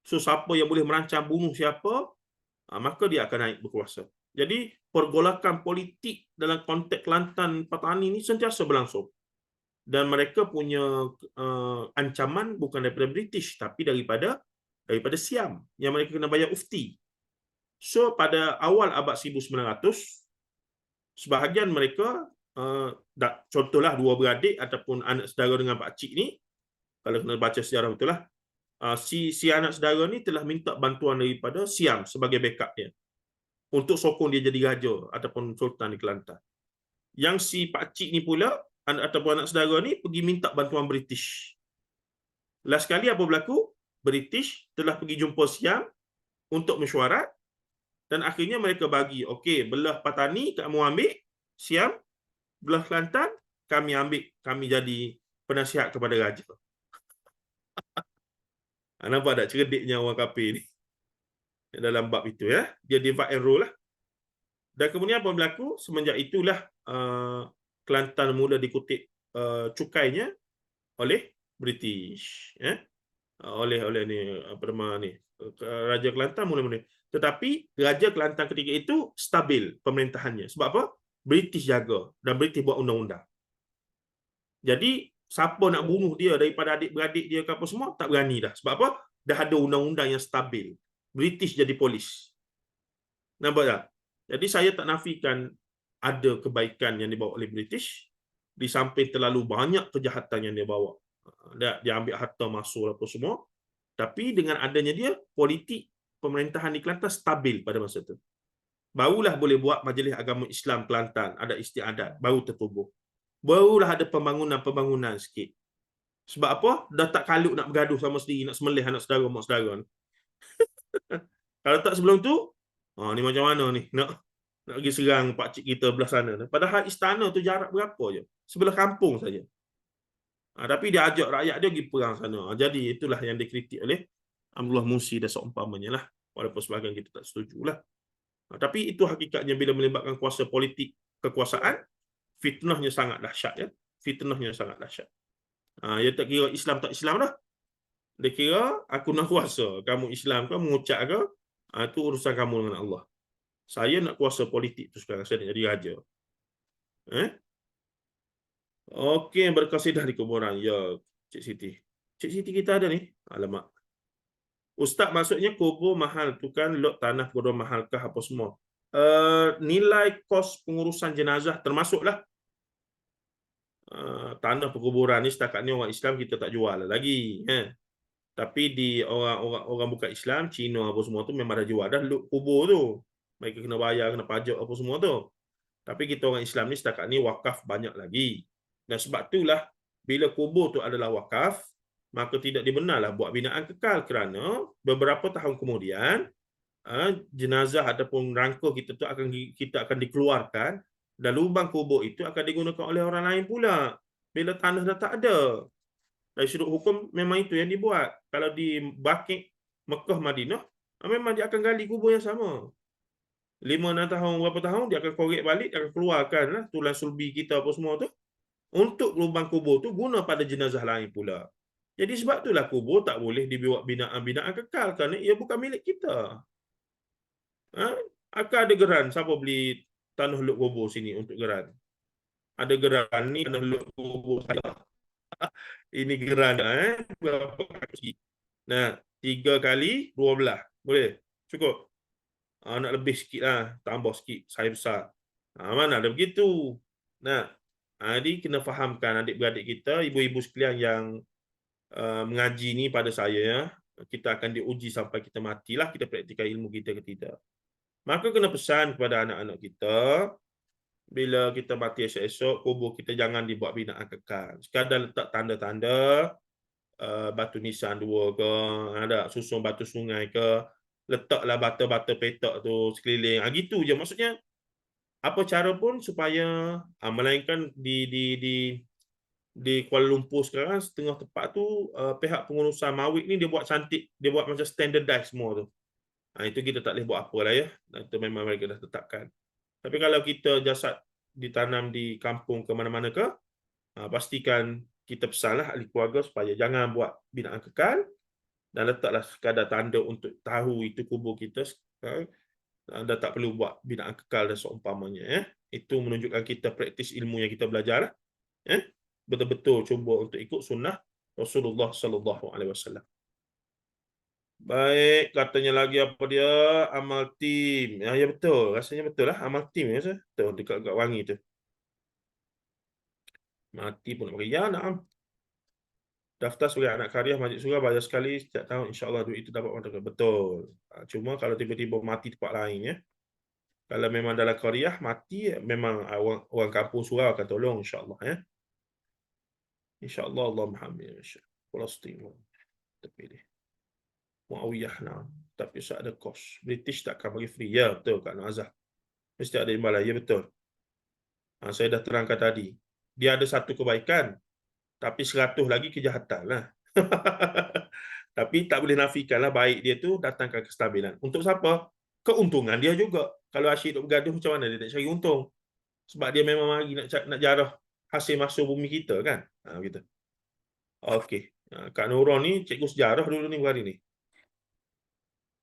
Speaker 1: So siapa yang boleh merancang bunuh siapa, maka dia akan naik berkuasa. Jadi pergolakan politik dalam konteks Kelantan Patani ni sentiasa berlangsung. Dan mereka punya ancaman bukan daripada British tapi daripada Siam yang mereka kena bayar ufti. So pada awal abad 1900, sebahagian mereka, contohlah dua beradik ataupun anak saudara dengan pakcik ni, kalau kena baca sejarah betul lah, si anak saudara ni telah minta bantuan daripada Siam sebagai backup dia untuk sokong dia jadi raja ataupun sultan di Kelantan. Yang si pakcik ni pula ataupun anak saudara ni pergi minta bantuan British. Last kali apa berlaku? British telah pergi jumpa Siam untuk mesyuarat dan akhirnya mereka bagi, okey, belah Patani kamu ambil, Siam, belah Kelantan kami jadi penasihat kepada raja. Nampak tak cerdiknya orang kafir ni dalam bab itu ya. Dia divide and rule lah. Dan kemudian apa berlaku? Semenjak itulah Kelantan mula dikutip cukainya oleh British ya. Oleh ni apa nama ni, Raja Kelantan mula-mula. Tetapi Raja Kelantan ketika itu stabil pemerintahannya. Sebab apa? British jaga dan British buat undang-undang. Jadi siapa nak bunuh dia daripada adik-beradik dia ke apa semua tak berani dah. Sebab apa? Dah ada undang-undang yang stabil. British jadi polis. Nampak tak? Jadi saya tak nafikan ada kebaikan yang dibawa oleh British di samping terlalu banyak kejahatan yang dia bawa. Dia ambil harta masuk apa semua. Tapi dengan adanya dia, politik pemerintahan di Kelantan stabil pada masa itu. Barulah boleh buat Majlis Agama Islam Kelantan, ada istiadat, baru tertubuh. Barulah ada pembangunan sikit. Sebab apa? Dah tak kalut nak bergaduh sama sendiri, nak semelih anak saudara, mak saudara ni. Kalau tak sebelum tu, ni macam mana ni? Nak pergi serang pakcik kita belah sana. Padahal istana tu jarak berapa je? Sebelah kampung saja. Tapi dia ajak rakyat dia pergi perang sana. Jadi itulah yang dikritik oleh Abdullah Musi dan seumpamanya lah. Walaupun sebahagian kita tak setuju lah. Tapi itu hakikatnya bila melibatkan kuasa politik, kekuasaan, fitnahnya sangat dahsyat ya. Fitnahnya sangat dahsyat. Dia tak kira Islam tak Islam dah. Dia kira aku nak kuasa. Kamu Islam ke, mengucap ke, itu urusan kamu dengan Allah. Saya nak kuasa politik tu sekarang. Saya nak jadi raja. Okey, berkasidah di kuburan. Ya, Cik Siti. Cik Siti kita ada ni. Alamak. Ustaz, maksudnya kubur mahal tu kan, lot tanah kubur mahal kah apa semua? Nilai kos pengurusan jenazah termasuklah. Tanah perkuburan ni setakat ni orang Islam kita tak jual lagi. Tapi di orang bukan Islam, Cina apa semua tu memang dah jual dah kubur tu. Mereka kena bayar, kena pajak apa semua tu. Tapi kita orang Islam ni setakat ni wakaf banyak lagi. Dan sebab itulah bila kubur tu adalah wakaf, maka tidak dibenarlah buat binaan kekal kerana beberapa tahun kemudian jenazah ataupun rangka kita akan dikeluarkan dan lubang kubur itu akan digunakan oleh orang lain pula bila tanah dah tak ada. Dari sudut hukum memang itu yang dibuat. Kalau di Baqi' Mekah Madinah, memang dia akan gali kubur yang sama. 5-6 tahun, berapa tahun dia akan korek balik, dia akan keluarkan tulang sulbi kita apa semua tu. Untuk lubang kubur tu guna pada jenazah lain pula. Jadi sebab itulah kubur tak boleh dibuat binaan-binaan kekal kerana ia bukan milik kita. Akan ada geran siapa beli tanah luk kubur sini untuk geran. Ada geran ni tanah luk kubur saya. Ini geran berapa kaki? Nah, 3 kali 12. Boleh? Cukup. Nak lebih sikit lah, tambah sikit saya besar. Mana ada begitu. Nah, jadi kena fahamkan adik-beradik kita, ibu-ibu sekalian yang mengaji ni pada saya ya. Kita akan diuji sampai kita matilah kita praktikkan ilmu kita ke tidak. Maka kena pesan kepada anak-anak kita, bila kita mati esok-esok, kubur kita jangan dibuat binaan kekal. Sekadar letak tanda-tanda batu nisan 2 ke, ada susun batu sungai ke, letaklah bata-bata petak tu sekeliling. Gitu je maksudnya. Apa cara pun supaya melainkan di Kuala Lumpur sekarang setengah tempat tu pihak pengurusan mawid ni dia buat cantik, dia buat macam standardized semua tu. Itu kita tak boleh buat apa lah ya. Itu memang mereka dah tetapkan. Tapi kalau kita jasad ditanam di kampung ke mana-mana ke, pastikan kita pesanlah ahli keluarga supaya jangan buat binaan kekal dan letaklah sekadar tanda untuk tahu itu kubur kita. Anda tak perlu buat binaan kekal dan seumpamanya. Itu menunjukkan kita praktis ilmu yang kita belajar. Betul-betul cuba untuk ikut sunnah Rasulullah sallallahu alaihi wasallam. Baik, katanya lagi apa dia? Amal tim. Ya betul, rasanya betul lah amal tim ya. Betul dekat wangi tu. Mati pun nak bagi. Ya, naam. Daftar sebagai anak karya Masjid Surah bayar sekali setiap tahun, insya-Allah duit itu dapat manfaat. Betul. Cuma kalau tiba-tiba mati tempat lain ya. Kalau memang dalam qaryah mati, memang orang kampung Surau akan tolong insya-Allah ya. Insya-Allah Allah Muhammad Palestin. Terpilih. Muawiyah nah. Tapi tak ada kos. British tak akan bagi free. Ya betul Kak Nazah. Mesti ada imbalan. Ya betul. Saya dah terangkan tadi. dia ada satu kebaikan, tapi 100 lagi kejahatan lah. Tapi tak boleh nafikanlah baik dia tu datangkan kestabilan. Untuk siapa? Keuntungan dia juga. Kalau asyik duk bergaduh macam mana dia nak cari untung? Sebab dia memang mari nak jarah hasil masuk bumi kita kan. Gitu. Okey. Kak Nurul ni cikgu sejarah dulu ni hari ni.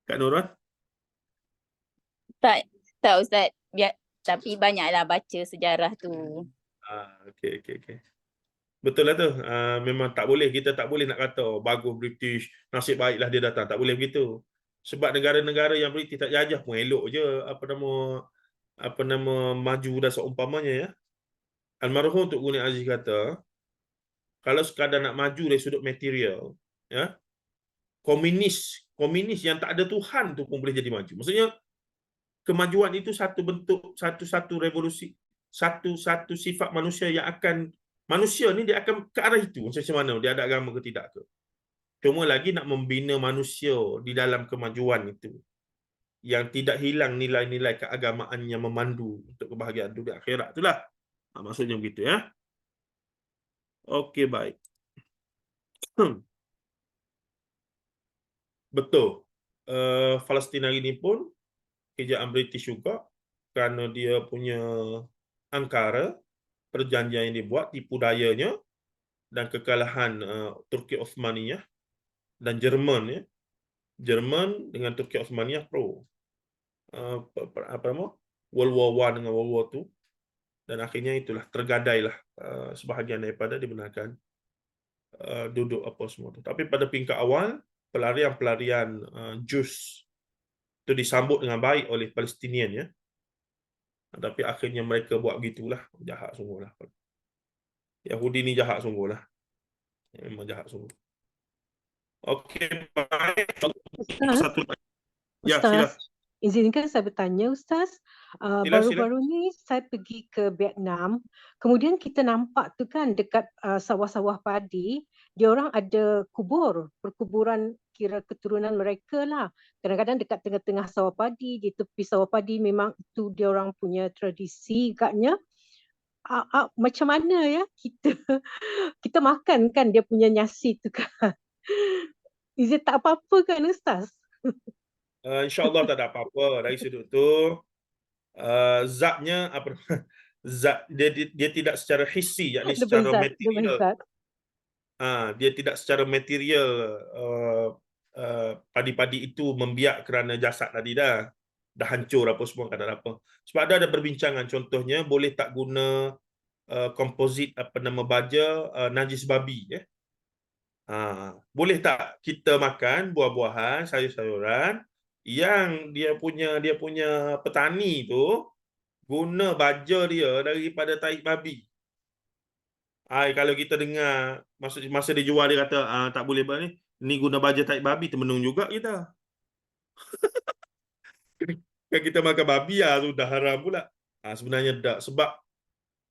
Speaker 1: Kak Nurul?
Speaker 4: Tak Ustaz. Tapi banyaklah baca sejarah tu.
Speaker 1: Okey. Betul lah tu. Memang tak boleh, kita tak boleh nak kata bagus British, nasib baiklah dia datang. Tak boleh begitu. Sebab negara-negara yang British tak jajah pun elok je apa nama maju dah seumpamanya ya. Almarhum Tok Guni Aziz kata, kalau sekadar nak maju dari sudut material, ya, komunis yang tak ada Tuhan tu pun boleh jadi maju. Maksudnya kemajuan itu satu bentuk, satu revolusi, satu sifat manusia yang akan, manusia ni dia akan ke arah itu macam mana dia ada agama ke tidak ke. Cuma lagi nak membina manusia di dalam kemajuan itu yang tidak hilang nilai-nilai keagamaan yang memandu untuk kebahagiaan dunia akhirat itulah. Maksudnya begitu ya. Okey, baik. Betul. Palestin hari ini pun kerajaan British juga kerana dia punya angkara, perjanjian yang dibuat, tipu dayanya dan kekalahan Turki Osmaniyah dan Jerman ya. Jerman dengan Turki Osmaniyah pro apa nama? World War I dengan World War II, dan akhirnya itulah tergadailah sebahagian daripada dibenarkan duduk apa semua tu. Tapi pada peringkat awal pelarian Jews itu disambut dengan baik oleh Palestinian ya. Tapi akhirnya mereka buat begitulah, jahat sungguhlah. Yahudi ni jahat sungguhlah. Memang jahat sungguh. Okey, baik.
Speaker 5: Ustaz,
Speaker 1: Ya, sila.
Speaker 5: Ustaz, izinkan saya bertanya, Ustaz.
Speaker 1: Sila.
Speaker 5: Baru-baru ni saya pergi ke Vietnam, kemudian kita nampak tu kan dekat sawah-sawah padi, dia orang ada perkuburan kira keturunan mereka lah. Kadang-kadang dekat tengah-tengah sawah padi, di tepi sawah padi, memang itu dia orang punya tradisi agaknya. Macam mana ya kita makan kan dia punya nyasi tu kan? Is it tak apa-apa kan, Ustaz?
Speaker 1: InsyaAllah tak ada apa-apa dari sudut tu. Zatnya apa? Zat dia tidak secara hissi, yakni
Speaker 5: Dia
Speaker 1: secara
Speaker 5: berzat,
Speaker 1: material. Dia tidak secara material padi-padi itu membiak kerana jasad tadi dah hancur apa semua, tak ada apa. Sebab ada perbincangan, contohnya boleh tak guna komposit apa nama baja najis babi ya. Boleh tak kita makan buah-buahan, sayur-sayuran yang dia punya petani tu guna baja dia daripada tahi babi. Kalau kita dengar masa dia jual dia kata tak boleh ni guna baja tahi babi, termenung juga kita. Kan kita makan babi sudah haram pula. Sebenarnya tak, sebab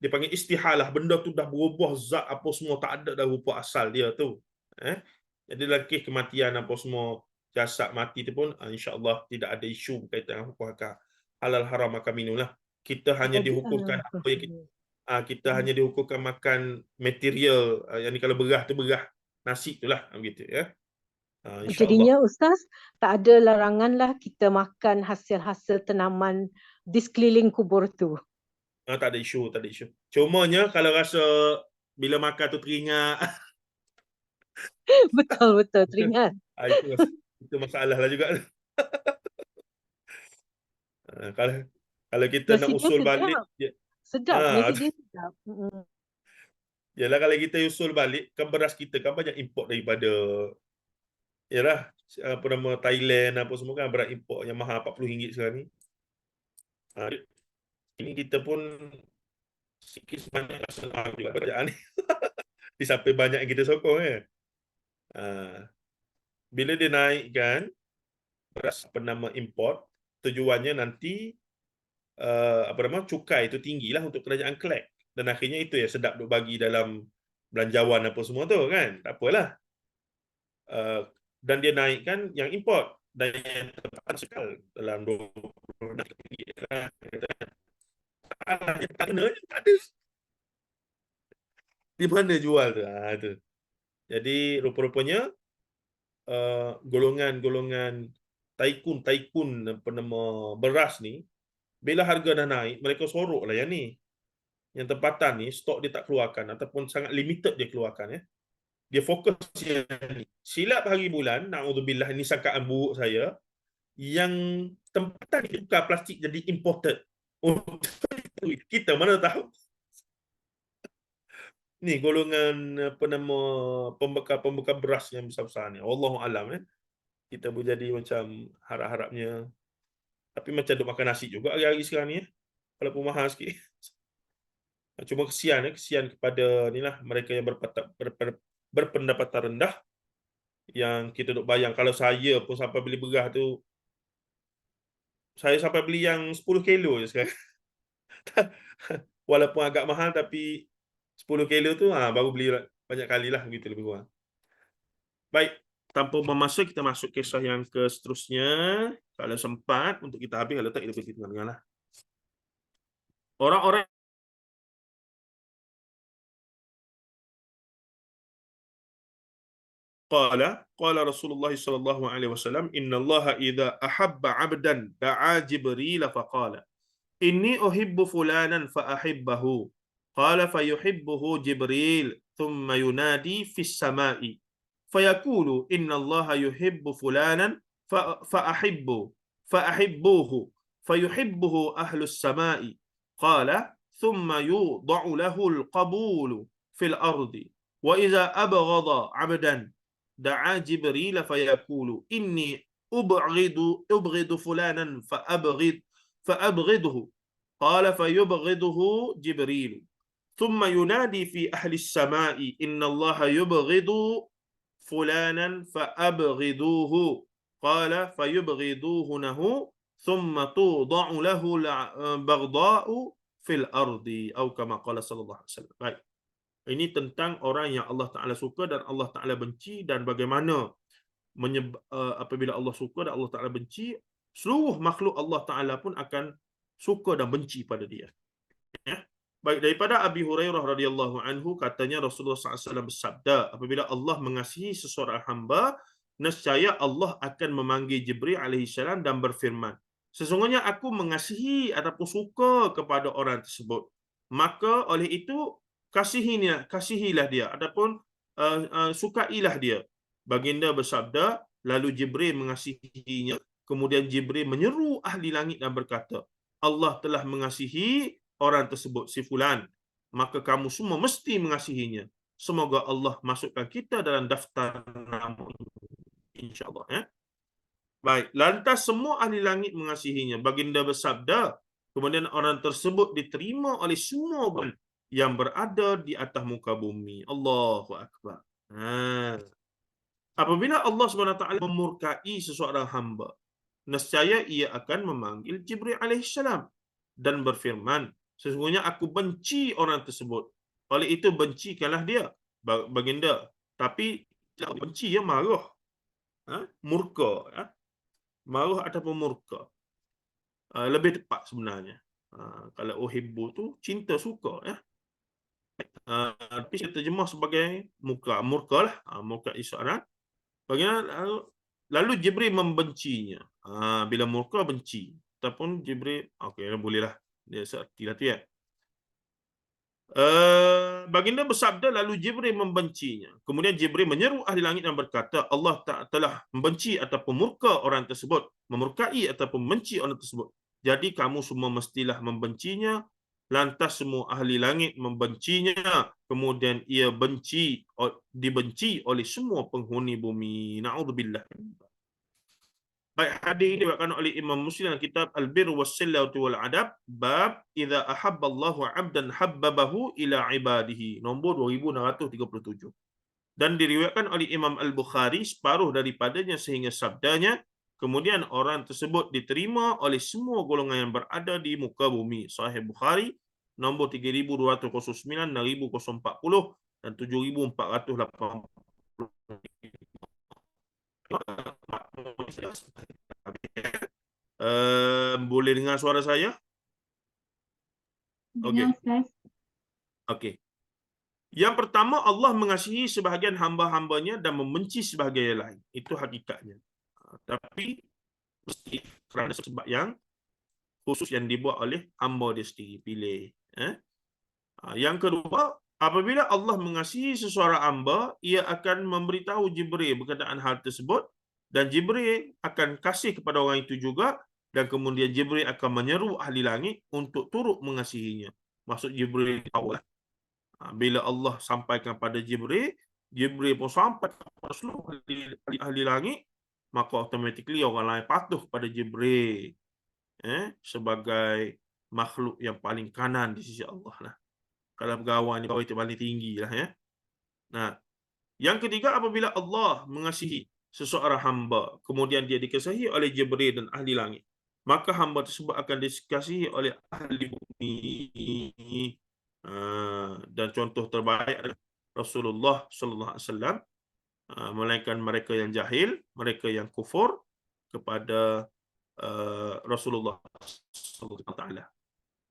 Speaker 1: dia panggil istihalah, benda tu dah berubah zat apa semua, tak ada dah rupa asal dia tu. Jadi lagi kematian apa semua, jasad mati tu pun insya-Allah tidak ada isu berkaitan dengan hukum akal. Halal haram makan minum lah. Kita hanya dihukumkan apa yang kita hanya dihukumkan makan material, yang ni kalau berah tu berah nasi itulah begitu ya. InsyaAllah.
Speaker 5: Jadinya Ustaz, tak ada larangan lah kita makan hasil-hasil tanaman di sekeliling kubur tu.
Speaker 1: Tak ada isu. Cumanya kalau rasa bila makan tu teringat
Speaker 5: Betul, teringat.
Speaker 1: itu masalah lah juga. Kalau kita
Speaker 5: Nasi
Speaker 1: nak
Speaker 5: dia
Speaker 1: usul balik,
Speaker 5: sedap, nasi dia sedap.
Speaker 1: yalah, kalau kita usul balik, kan beras kita kan banyak import daripada yalah apa nama Thailand apa semua kan, beras import yang mahal RM40 sekarang ni. Ini kita pun sikit sebanyak rasa juga kerajaan ni. Sampai banyak yang kita sokong bila dia naikkan beras apa nama import, tujuannya nanti apa nama cukai itu tinggilah untuk kerajaan Kelang, dan akhirnya itu ya sedap duk bagi dalam belanjawan apa semua tu kan, tak apalah. Dan dia naikkan yang import dan yang tepat sekali dalam RM20 tak kena, tak ada. Di mana jual tu? Tu. Jadi rupa-rupanya golongan-golongan taikun apa nama beras ni, bila harga dah naik, mereka sorok lah yang ni. Yang tempatan ni, stok dia tak keluarkan ataupun sangat limited dia keluarkan. Dia fokus yang ni. Silap hari bulan, na'udzubillah, ini sangkaan buruk saya, yang tempatan dia tukar plastik jadi imported. Kita mana tahu. Ni golongan apa nama pembekal beras yang besar-besar ni. Wallahu alam Kita boleh jadi macam harap-harapnya. Tapi macam duk makan nasi juga hari-hari sekarang ni walaupun mahal sikit. Cuma kesian kepada inilah mereka yang berpendapatan rendah, yang kita duk bayang. Kalau saya pun sampai beli beras tu, saya sampai beli yang 10 kilo je sekarang. Walaupun agak mahal tapi 10 kilo tu baru beli banyak kali lah, begitu lebih kurang. Baik, tanpa bermasa kita masuk kisah yang ke seterusnya. Kalau sempat untuk kita habis, kalau tak kita berhenti tengah-tengah lah. Orang-orang قال رسول الله صلى الله عليه وسلم إن الله إذا أحب عبدا دعا جبريل فقال إني أحب فلانا فأحبه قال فيحبه جبريل ثم ينادي في السماء فيقول إن الله يحب فلانا فأحبوه فيحبه أهل السماء قال ثم يوضع له القبول في الأرض وإذا أبغض عبدا دعا جبريل فيقول إني أبغض فلانا فأبغضه قال فيبغضه جبريل ثم ينادي في أهل السماء إن الله يبغض فلانا فأبغضوه قال فيبغضونه ثم توضع له البغضاء في الأرض أو كما قال صلى الله عليه وسلم. Baik. Ini tentang orang yang Allah Ta'ala suka dan Allah Ta'ala benci, dan bagaimana apabila Allah suka dan Allah Ta'ala benci, seluruh makhluk Allah Ta'ala pun akan suka dan benci pada dia. Ya? Baik, daripada Abi Hurairah radhiyallahu anhu, katanya Rasulullah SAW bersabda, apabila Allah mengasihi seseorang hamba, nescaya Allah akan memanggil Jibril alaihissalam dan berfirman, sesungguhnya aku mengasihi ataupun suka kepada orang tersebut, maka oleh itu kasihilah dia ataupun sukailah dia. Baginda bersabda, lalu Jibril mengasihinya, kemudian Jibril menyeru ahli langit dan berkata, Allah telah mengasihi orang tersebut, si fulan, maka kamu semua mesti mengasihinya. Semoga Allah masukkan kita dalam daftar nama, insya-Allah. Baik, lantas semua ahli langit mengasihinya. Baginda bersabda, kemudian orang tersebut diterima oleh semua yang berada di atas muka bumi. Allahu Akbar. Apabila Allah SWT memurkai seseorang hamba, nescaya ia akan memanggil Jibril alaihissalam dan berfirman, sesungguhnya aku benci orang tersebut, oleh itu bencikanlah dia. Baginda, tapi benci ya marah, murka, marah ataupun murka, lebih tepat sebenarnya. Kalau uhibbu tu cinta, suka, tapi saya terjemah sebagai murka lah, murka isyarat. Lalu Jibril membencinya. Bila murka, benci. Ataupun Jibril, okey, bolehlah. Dia seertilah tu ya. Baginda bersabda, lalu Jibril membencinya. Kemudian Jibril menyeru ahli langit dan berkata, Allah telah membenci ataupun murka orang tersebut, memurkai ataupun membenci orang tersebut. Jadi kamu semua mestilah membencinya. Lantas semua ahli langit membencinya. Kemudian ia dibenci oleh semua penghuni bumi. Na'udzubillah. Baik, hadis ini diriwayatkan oleh Imam Muslim dalam kitab Al-Bir was-Silatu wal-Adab, bab idza ahabba Allahu 'abdan habbabahu ila ibadihi, nombor 2637. Dan diriwayatkan oleh Imam Al-Bukhari separuh daripadanya sehingga sabdanya, kemudian orang tersebut diterima oleh semua golongan yang berada di muka bumi. Sahih Bukhari nombor 3209, 6040 dan 7480. Boleh dengar suara saya? Okey. Okey. Yang pertama, Allah mengasihi sebahagian hamba-hambanya dan membenci sebahagian yang lain. Itu hakikatnya. Tapi mesti kerana sebab yang khusus yang dibuat oleh hamba dia sendiri pilih. Yang kedua, apabila Allah mengasihi seseorang hamba, ia akan memberitahu Jibril berkenaan hal tersebut dan Jibril akan kasih kepada orang itu juga dan kemudian Jibril akan menyeru ahli langit untuk turut mengasihinya. Maksud Jibril tahulah. Bila Allah sampaikan pada Jibril, Jibril pun sampai kepada seluruh ahli langit, maka automatically orang lain patuh pada Jibril sebagai makhluk yang paling kanan di sisi Allah lah. Kalau pegawai ni pegawai paling tinggi lah ya. Nah, yang ketiga, apabila Allah mengasihi seseorang hamba, kemudian dia dikasihi oleh Jibril dan ahli langit, maka hamba tersebut akan dikasihi oleh ahli bumi. Dan contoh terbaik adalah Rasulullah sallallahu alaihi wasallam, melainkan mereka yang jahil, mereka yang kufur kepada Rasulullah sallallahu alaihi wasallam.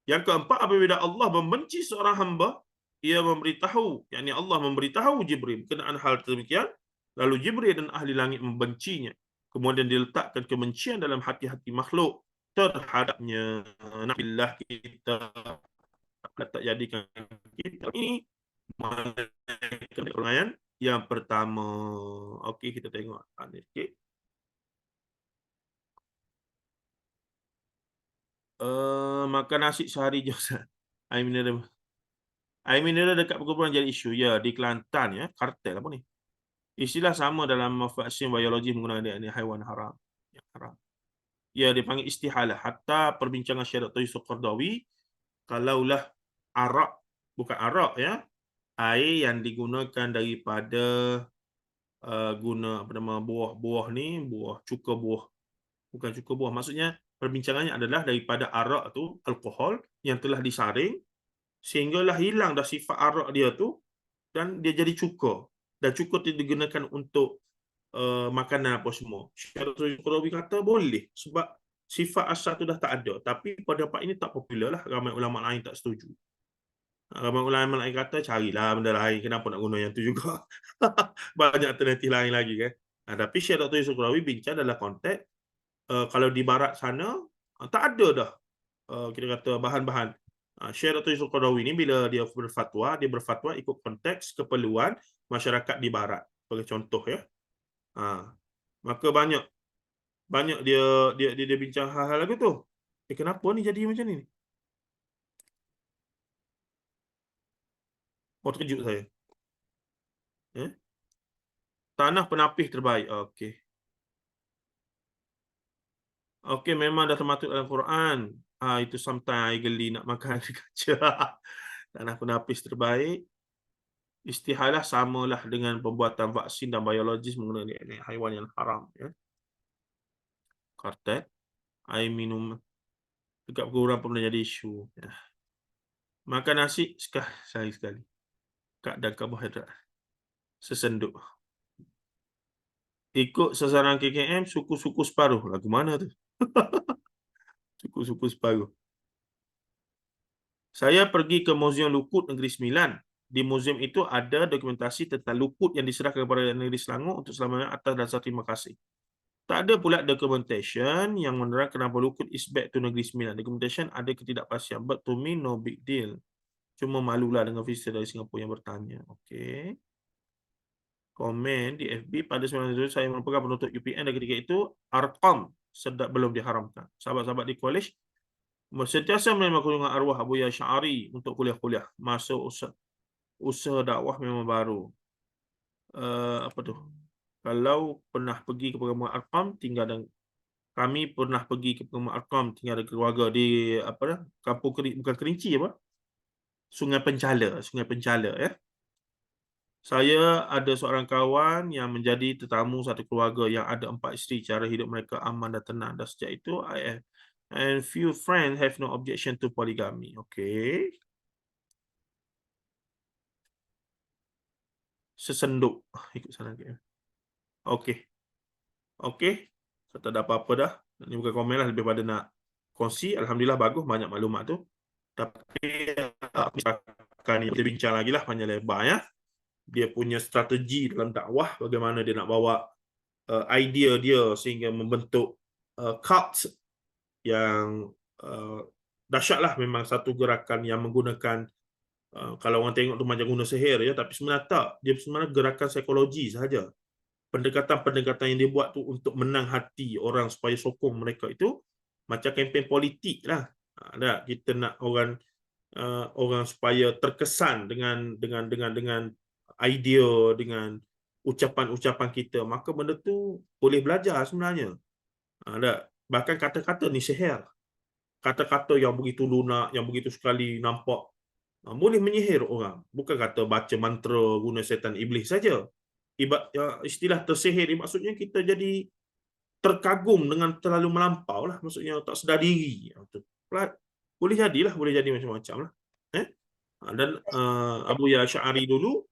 Speaker 1: Yang keempat, apabila Allah membenci seorang hamba, ia memberitahu, yakni Allah memberitahu Jibril berkenaan hal demikian, lalu Jibril dan ahli langit membencinya. Kemudian diletakkan kebencian dalam hati-hati makhluk terhadapnya. Nabilah kita tak jadikan kita ini malaikat yang pertama. Okey, kita tengok ni sikit. Makan nasi sehari je Ustaz. Air mineral dekat perkumpulan jadi isu. Ya, di Kelantan ya, kartel apa ni? Istilah sama dalam vaksin biologi menggunakan DNA haiwan haram. Yang haram. Ya, dipanggil istihalah. Hatta perbincangan Syekh Dr. Yusuf Qardawi, kalaulah arak, bukan arak ya, air yang digunakan daripada guna apa nama buah-buah ni, buah cuka buah. Bukan cuka buah. Maksudnya perbincangannya adalah daripada arak tu, alkohol yang telah disaring sehinggalah hilang dah sifat arak dia tu dan dia jadi cuka. Dan cuka tu digunakan untuk makanan apa semua. Syekh Dr. Qardawi kata boleh sebab sifat asal tu dah tak ada. Tapi pendapat ini tak popular lah. Ramai ulama lain tak setuju. Ramai ulama lain kata carilah benda lain. Kenapa nak guna yang tu juga? Banyak alternatif lain lagi kan. Tapi Syekh Dr. Yusuf Qardawi bincang dalam konteks kalau di barat sana tak ada dah kita kata bahan-bahan. Syekh Dr. Yusuf Qardawi ni bila dia berfatwa ikut konteks keperluan masyarakat di barat. Sebagai contoh ya. Maka banyak dia bincang hal-hal lagu tu. Kenapa ni jadi macam ni? Oh, terkejut saya. Tanah penapis terbaik. Okey. Okey, memang dah termaktub dalam Quran. Itu sometimes geli nak makan di kaca. Tanah penapis terbaik. Istihalah samalah dengan pembuatan vaksin dan biologis menggunakan haiwan yang haram ya. Kartet, air minum dekat perkumpulan pun jadi isu ya. Makan nasi sehari sekali. Kadar karbohidrat sesenduk. Ikut sasaran KKM suku-suku separuh. Lagu mana tu? Suku-suku separuh. Saya pergi ke Museum Lukut Negeri Sembilan. Di museum itu ada dokumentasi tentang lukut yang diserahkan kepada Negeri Selangor untuk selamanya atas dasar terima kasih. Tak ada pula documentation yang menerang kenapa lukut is back to Negeri Sembilan. Documentation ada ketidakpastian. But to me, no big deal. Cuma malulah dengan visitor dari Singapura yang bertanya. Okey. Komen di FB pada 19 saya merupakan penuntut UPN dan ketika itu Arqam sedap belum diharamkan. Sahabat-sahabat di college sentiasa menerima kunjungan arwah Abu Yahya Sya'ari untuk kuliah-kuliah. Masa usaha dakwah memang baru. Apa tu? Kalau pernah pergi ke Perkampungan Arqam tinggal dan kami pernah pergi ke Perkampungan Arqam tinggal ada keluarga di apa dah? Kampung bukan Kerinci apa? Sungai Pencala ya. Saya ada seorang kawan yang menjadi tetamu satu keluarga yang ada 4 isteri. Cara hidup mereka aman dan tenang. Dan sejak itu, I and few friends have no objection to polygamy. Okay. Sesenduk. Ikut saran ke. Okay. Okay. So, tak ada apa-apa dah. Ini bukan komen lah. Lebih pada nak kongsi. Alhamdulillah bagus. Banyak maklumat tu. Tapi akan kita bincang lagi lah panjang lebar ya. Dia punya strategi dalam dakwah, bagaimana dia nak bawa idea dia sehingga membentuk cult yang dahsyat lah. Memang satu gerakan yang menggunakan kalau orang tengok tu macam guna sihir ya, tapi sebenarnya tak. Dia sebenarnya gerakan psikologi sahaja. Pendekatan-pendekatan yang dia buat tu untuk menang hati orang supaya sokong mereka itu macam kempen politik lah. Kita nak orang supaya terkesan dengan idea, dengan ucapan-ucapan kita, maka benda tu boleh belajar sebenarnya. Bahkan kata-kata ni sihir. Kata-kata yang begitu lunak, yang begitu sekali nampak boleh menyihir orang. Bukan kata baca mantra guna setan iblis saja. Istilah tersihir maksudnya kita jadi terkagum dengan terlalu melampau lah, maksudnya tak sedar diri. Boleh jadi macam-macam lah. Dan Abuya Asy'ari dulu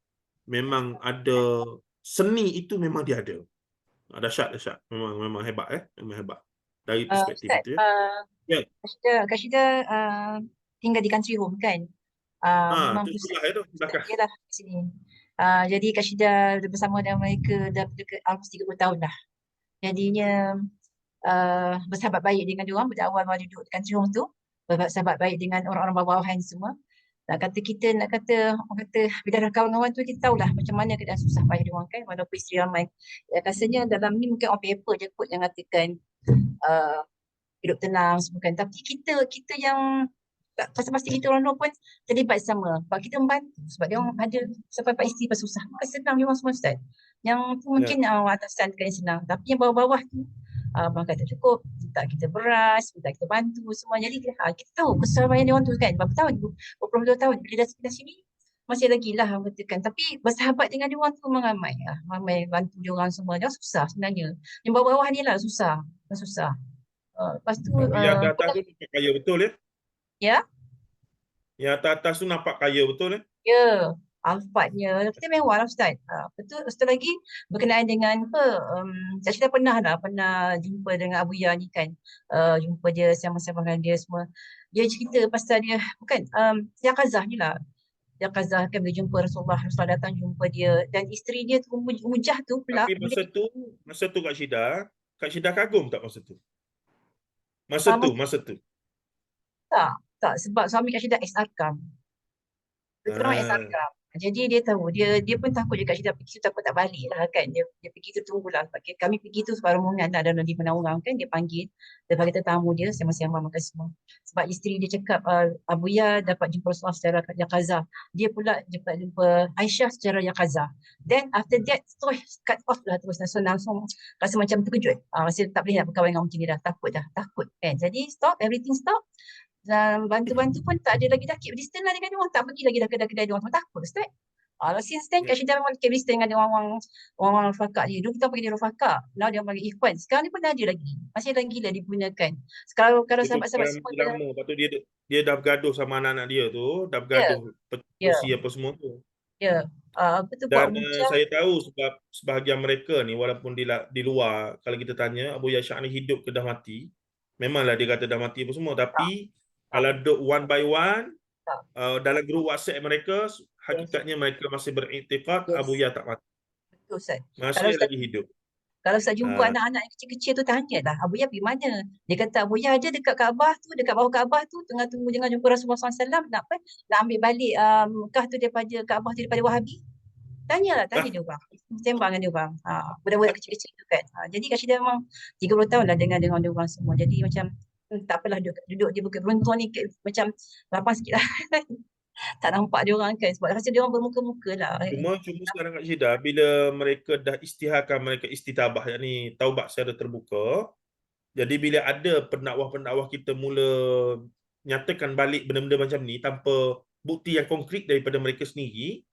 Speaker 1: memang ada seni itu, memang dia ada. Dahsyat. Memang hebat memang hebat dari perspektif
Speaker 3: Ustaz,
Speaker 1: itu ya.
Speaker 3: Kak Syida tinggal di country home kan? Memang
Speaker 1: Tu
Speaker 3: pusat
Speaker 1: sebelah tu belakang.
Speaker 3: dia lah di sini. Jadi Kak Syida bersama dengan mereka dah dekat almost 30 tahun dah. Jadinya bersahabat baik dengan dia orang. Pada awal duduk di country home tu, bersahabat baik dengan orang-orang bawah-bawahan semua. Nak kata bila dah kawan-kawan tu, kita tahulah macam mana keadaan susah payah dia orang kan, walaupun isteri ramai. Rasanya dalam ni mungkin on paper je kot yang katakan hidup tenang semua kan, tapi kita yang pasti kita orang luar pun terlibat sama. Sebab kita membantu, sebab dia orang ada sampai pak isteri pas susah, bukan senang dia orang semua Ustaz. Yang tu mungkin atasan kan yang senang, tapi yang bawah-bawah tu abang kata cukup, minta kita beras, minta kita bantu semua. Jadi kita tahu keselamatan dia orang tu kan, berapa tahun, 22 tahun bila dah sini masih lagi lah katakan. Tapi bersahabat dengan dia orang tu memang ramai bantu dia orang semua. Dia susah sebenarnya, yang bawah-bawah ni lah susah. Lepas tu
Speaker 1: Yang atas tu nampak kaya betul ya?
Speaker 3: Ya?
Speaker 1: Yang atas tu nampak kaya betul ya?
Speaker 3: Ya, Alphardnya kita mewah lah Ustaz. Betul, Ustaz lagi berkenaan dengan saya sudah pernah jumpa dengan Abuya ni kan. Jumpa dia sama-sama dengan dia semua. Dia cerita pasal dia, bukan, Yaqazah ni lah. Yaqazah kan bila jumpa Rasulullah datang jumpa dia, dan isteri dia tu Mujah tu pula.
Speaker 1: Tapi masa tu Kak Syida kagum tak masa tu? Masa tu.
Speaker 3: Tak, sebab suami Kak Syida ex-Arkam. Kita orang ex-Arkam. Jadi dia tahu, dia pun takut juga. Syida pergi tu takut tak balik lah kan. Dia pergi tu tunggulah. Kami pergi tu sebab rombongan ada 5 orang kan. Dia panggil, dia bagi tetamu dia sama-sama makan semua. Sebab isteri dia cakap Abuya dapat jumpa Rasulullah secara Yaqazah. Dia pula dapat jumpa Aisyah secara Yaqazah. Then after that terus cut off lah terus. Langsung rasa macam terkejut. Rasa tak boleh nak berkawan dengan macam ni dah. Takut kan. Jadi everything stop. Dan bantu-bantu pun tak ada lagi dah keep distance lah dengan dia orang, tak pergi lagi dah kedai-kedai dia orang, takut Ustaz. Since then Kak Syida memang keep distance dengan dia orang Rafaqah dia. Dulu kita pergi di Rafaqah, now dia panggil Ikhwan. Sekarang ni pun ada lagi, masih lagi lah digunakan. Sekarang kalau sahabat-sahabat semua
Speaker 1: lama, lepas tu dia dah bergaduh sama anak-anak dia tu, dah bergaduh kursi apa semua tu.
Speaker 3: Ya, betul.
Speaker 1: Dan saya tahu sebab sebahagian mereka ni walaupun di luar, kalau kita tanya Abuya Asy'ari hidup ke dah mati, memanglah dia kata dah mati apa semua, tapi kalau duduk one by one dalam grup WhatsApp mereka, hakikatnya mereka masih beriktikad Abuya tak mati.
Speaker 3: Betul Ustaz.
Speaker 1: Masih lagi hidup.
Speaker 3: Kalau saya jumpa anak-anak yang kecil-kecil tu, tanyalah Abuya pergi mana. Dia kata Abuya aja dekat Kaabah tu, dekat bawah Kaabah tu, tengah tunggu jangan jumpa Rasulullah SAW, nak ambil balik Mekah tu daripada Kaabah tu daripada Wahabi. Tanya dia orang. Sembang dengan dia orang. Budak-budak kecil-kecil tu kan. Jadi Kak Syida memang 30 tahun lah dengan dia orang semua. Jadi macam tak apalah duduk di Bukit Beruntung ni macam lapang sikit lah. Tak nampak dia orang kan, sebab rasa dia orang bermuka-muka lah.
Speaker 1: Cuma sekarang Kak Syida, bila mereka dah istiharkan, mereka istitabah, yakni taubat secara terbuka, jadi bila ada pendakwah-pendakwah kita mula nyatakan balik benda-benda macam ni tanpa bukti yang konkret daripada mereka sendiri,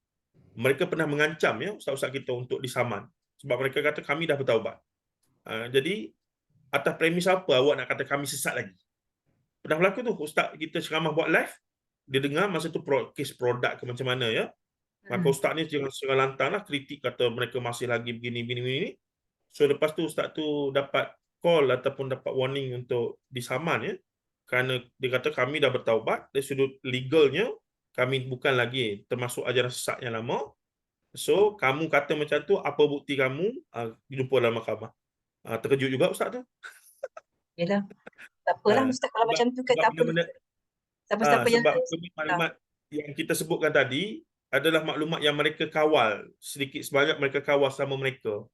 Speaker 1: mereka pernah mengancam ustaz-ustaz kita untuk disaman, sebab mereka kata kami dah bertaubat. Jadi atas premis apa awak nak kata kami sesat lagi? Pernah berlaku tu, ustaz kita ceramah buat live, dia dengar masa tu kes produk ke macam mana ya. Maka ustaz ni jangan lantang lah kritik, kata mereka masih lagi begini. So lepas tu ustaz tu dapat call ataupun dapat warning untuk disaman ya. Kerana dia kata kami dah bertaubat, dari sudut legalnya kami bukan lagi termasuk ajaran sesat yang lama. So, kamu kata macam tu, apa bukti kamu? Jumpa dalam mahkamah. Terkejut juga Ustaz tu.
Speaker 3: Yelah. Tak apalah
Speaker 1: Ah,
Speaker 3: Ustaz kalau
Speaker 1: sebab
Speaker 3: macam tu kan
Speaker 1: sebab
Speaker 3: tak apa.
Speaker 1: benda-benda
Speaker 3: Siapa-siapa yang
Speaker 1: sebab
Speaker 3: tu
Speaker 1: maklumat yang kita sebutkan tadi adalah maklumat yang mereka kawal, sedikit sebanyak mereka kawal sama mereka.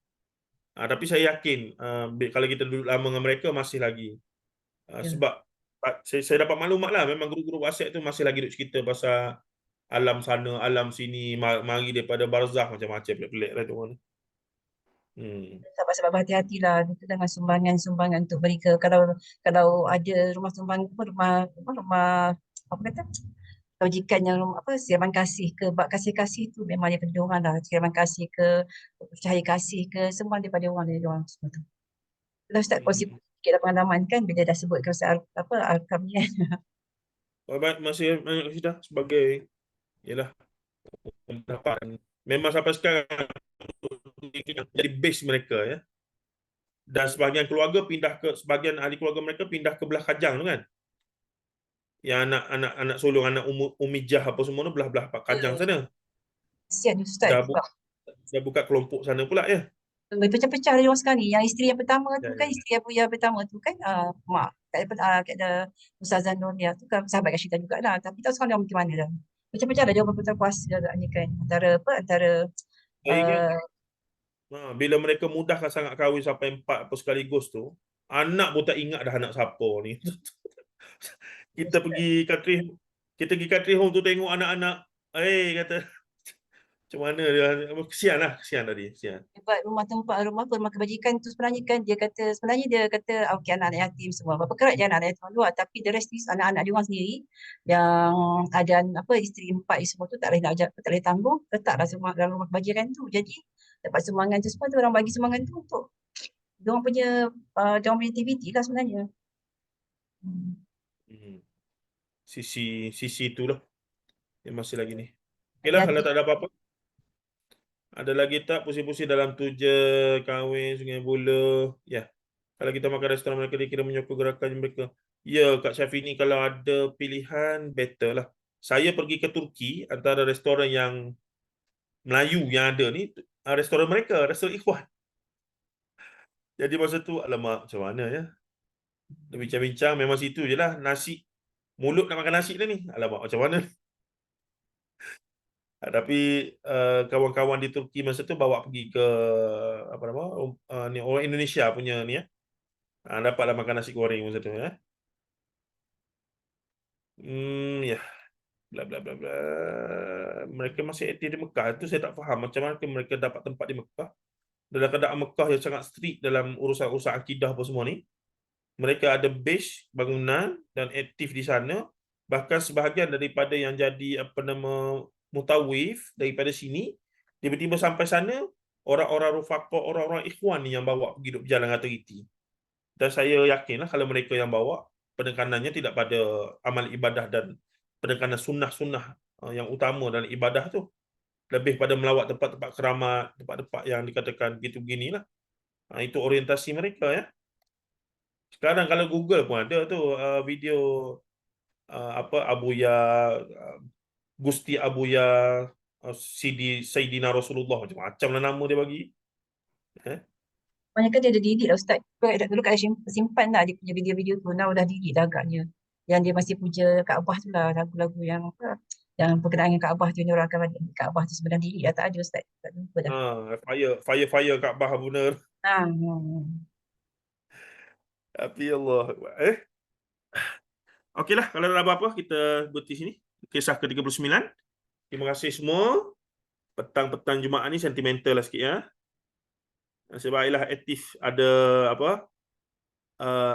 Speaker 1: Tapi saya yakin kalau kita duduk lama dengan mereka masih lagi. Sebab saya dapat maklumat lah, memang guru-guru WhatsApp tu masih lagi duk cerita pasal alam sana, alam sini, mari daripada barzakh, macam-macam pelik-pelik lah tu kan.
Speaker 3: sahabat-sahabat berhati-hatilah itu dengan sumbangan-sumbangan untuk beri ke kalau ada rumah sumbang rumah apa kata kebajikan yang apa siraman kasih ke bak kasih-kasih tu memang daripada diorang lah, siraman kasih ke cahaya kasih ke semua daripada orang semua tu. Kalau Ustaz kongsi sikit lah pengalaman kan bila dah sebut ke Ustaz Arkam ni kan.
Speaker 1: Masih sudah sebagai ialah pendapat. Memang sampai sekarang jadi base mereka ya. Dan sebahagian keluarga sebahagian ahli keluarga mereka pindah ke belah Kajang tu kan. Yang anak sulung, anak Umijah apa semua tu belah Kajang sana.
Speaker 3: Kesian Ustaz sebab
Speaker 1: Dah buka kelompok sana pula ya.
Speaker 3: berpecah-pecah dari orang sekarang ni. Yang isteri yang pertama tu kan,
Speaker 1: Ya.
Speaker 3: isteri Abu yang pertama tu kan, mak kat ada Ustazah Nuria tu kan sahabat Rashida jugalah. Tapi tak sekarang dia macam mana dah. Macam-macam dah dia berputar kuasa agaknya kan. Antara
Speaker 1: Bila mereka mudahkan sangat kahwin sampai 4 apa sekaligus tu, anak pun tak ingat dah anak siapa ni. Kita pergi country home tu tengok anak-anak, kata macam mana dia, kesian tadi, kesian.
Speaker 3: Sebab rumah kebajikan tu sebenarnya kan dia kata okey anak-anak yatim semua. Berapa kerat je anak-anak yatim luar, tapi the rest is anak-anak dia orang sendiri yang ada isteri 4 semua tu tak boleh tanggung, letaklah semua dalam rumah kebajikan tu. Jadi dapat sumbangan tu semua tu orang bagi sumbangan tu untuk dia orang punya aktiviti lah sebenarnya.
Speaker 1: Sisi itulah yang masih lagi ni. Okeylah, kalau tak ada apa-apa. Ada lagi tak pusing-pusing dalam tu je, kahwin, Sungai Buloh. Ya. Kalau kita makan restoran mereka, dia kira menyokong gerakan mereka. Ya, Kak Syafini, kalau ada pilihan, better lah. Saya pergi ke Turki, antara restoran yang Melayu yang ada ni, restoran mereka, restoran Ikhwan. Jadi masa tu, alamak, macam mana ya? Dia bincang-bincang, memang situ je lah. Nasi, mulut nak makan nasi dah ni. Alamak, macam mana? Tapi kawan-kawan di Turki masa tu bawa pergi ke apa nama ni orang Indonesia punya ni ya. Dapatlah makan nasi goreng masa tu ya. Ya. Bla bla bla bla. Mereka masih aktif di Mekah. Itu saya tak faham macam mana mereka dapat tempat di Mekah. Dalam keadaan Mekah yang sangat strict dalam urusan-urusan akidah apa semua ni. Mereka ada base bangunan dan aktif di sana. Bahkan sebahagian daripada yang jadi apa nama mutawif daripada sini, tiba-tiba sampai sana, orang-orang Rufaqah, orang-orang Ikhwan ni yang bawa pergi duduk berjalan autoriti. Dan saya yakinlah kalau mereka yang bawa, penekanannya tidak pada amal ibadah dan penekanan sunnah-sunnah yang utama dalam ibadah tu. Lebih pada melawat tempat-tempat keramat, tempat-tempat yang dikatakan gitu beginilah. Itu orientasi mereka ya. Sekarang kalau Google pun ada tu video Abuya Gusti Abuya Sayyidina Rasulullah, macam-macam lah nama dia bagi.
Speaker 3: Banyak kan dia ada delete lah Ustaz. Dulu kat simpan lah dia punya video-video tu. Now dah delete dah agaknya. Yang dia masih puja Kaabah tu lah. Lagu-lagu yang yang berkenaan dengan Kaabah tu. Yang orang akan balik Kaabah tu sebenarnya delete dah. Tak ada Ustaz. Tak jumpa dah.
Speaker 1: Fire Kaabah benar. Tapi Allah. Okeylah, kalau ada apa-apa kita berhenti sini. Kisah ke-39. Terima kasih semua. Petang-petang Jumaat ni sentimental lah sikit ya. Sebaiklah aktif ada apa?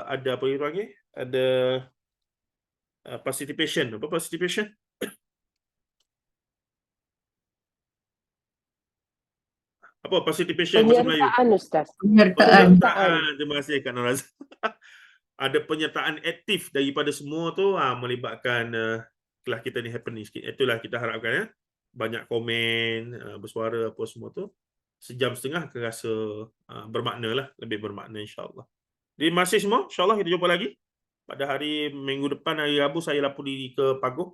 Speaker 1: Ada apa itu lagi? Ada participation. Apa participation? Apa participation bahasa Melayu?
Speaker 5: Penyertaan Ustaz.
Speaker 1: Penyertaan. Terima kasih Kak Noraz. Ada penyertaan aktif daripada semua tu melibatkan kelas kita ni happening sikit. Itulah kita harapkan ya. Banyak komen, bersuara apa semua tu. Sejam setengah akan rasa bermakna lah. Lebih bermakna insyaAllah. Terima kasih semua. InsyaAllah kita jumpa lagi. Pada hari minggu depan, hari Rabu, saya lapor diri ke Paguh.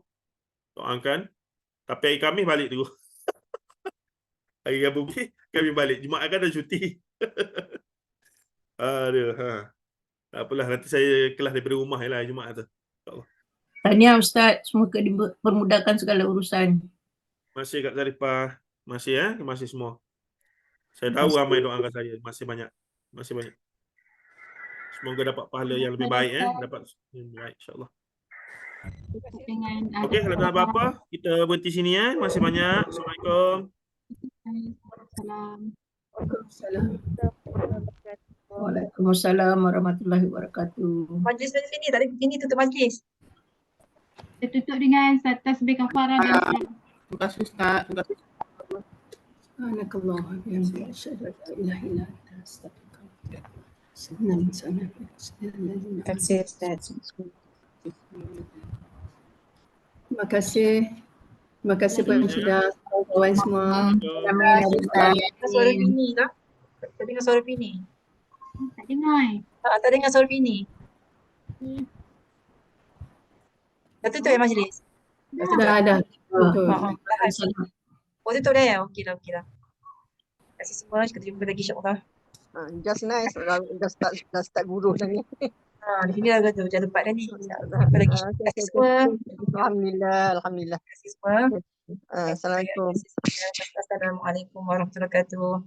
Speaker 1: Doakan Tapi hari Khamis balik tu. Hari Rabu kami balik. Jumaat kan dah cuti. Aduh, tak apalah, nanti saya kelas daripada rumah je lah Jumaat tu. InsyaAllah.
Speaker 6: Tahniah Ustaz, semoga dipermudahkan segala urusan.
Speaker 1: Terima kasih Kak Zarifah. Terima kasih terima kasih semua. Saya tahu ramai doakan saya. Terima kasih banyak. Terima kasih banyak. Semoga dapat pahala yang lebih baik dapat yang lebih baik insya-Allah.
Speaker 2: Dengan
Speaker 1: Okey, kalau tak ada apa-apa, kita berhenti sini Terima kasih banyak. Assalamualaikum.
Speaker 2: Salam.
Speaker 6: Waalaikumsalam warahmatullahi wabarakatuh.
Speaker 3: Majlis sini, tak ada ini tutup majlis.
Speaker 2: Kita tutup dengan tasbih kafarah dan
Speaker 6: Terima kasih Ustaz. Terima kasih. Subhanakallah wa bihamdika asyhadu an la ilaha illa anta astaghfiruka wa atubu ilaik.
Speaker 4: Terima kasih Ustaz.
Speaker 6: Terima kasih. Terima kasih pada kawan-kawan semua.
Speaker 3: Suara Bini tak? Tak dengar suara Bini.
Speaker 2: tak dengar.
Speaker 3: Tak dengar suara Bini. Dah tutup majlis?
Speaker 6: Dah.
Speaker 3: Oh tutup dah ya? Okey dah. Terima kasih semua. Kita jumpa lagi insyaAllah.
Speaker 7: Just nice. Dah start guru dah ni.
Speaker 3: Di sini dah tu. Jangan lupa dah ni. Jumpa lagi. Terima kasih semua.
Speaker 7: Alhamdulillah.
Speaker 3: Terima kasih semua.
Speaker 7: Assalamualaikum.
Speaker 3: Assalamualaikum warahmatullahi wabarakatuh.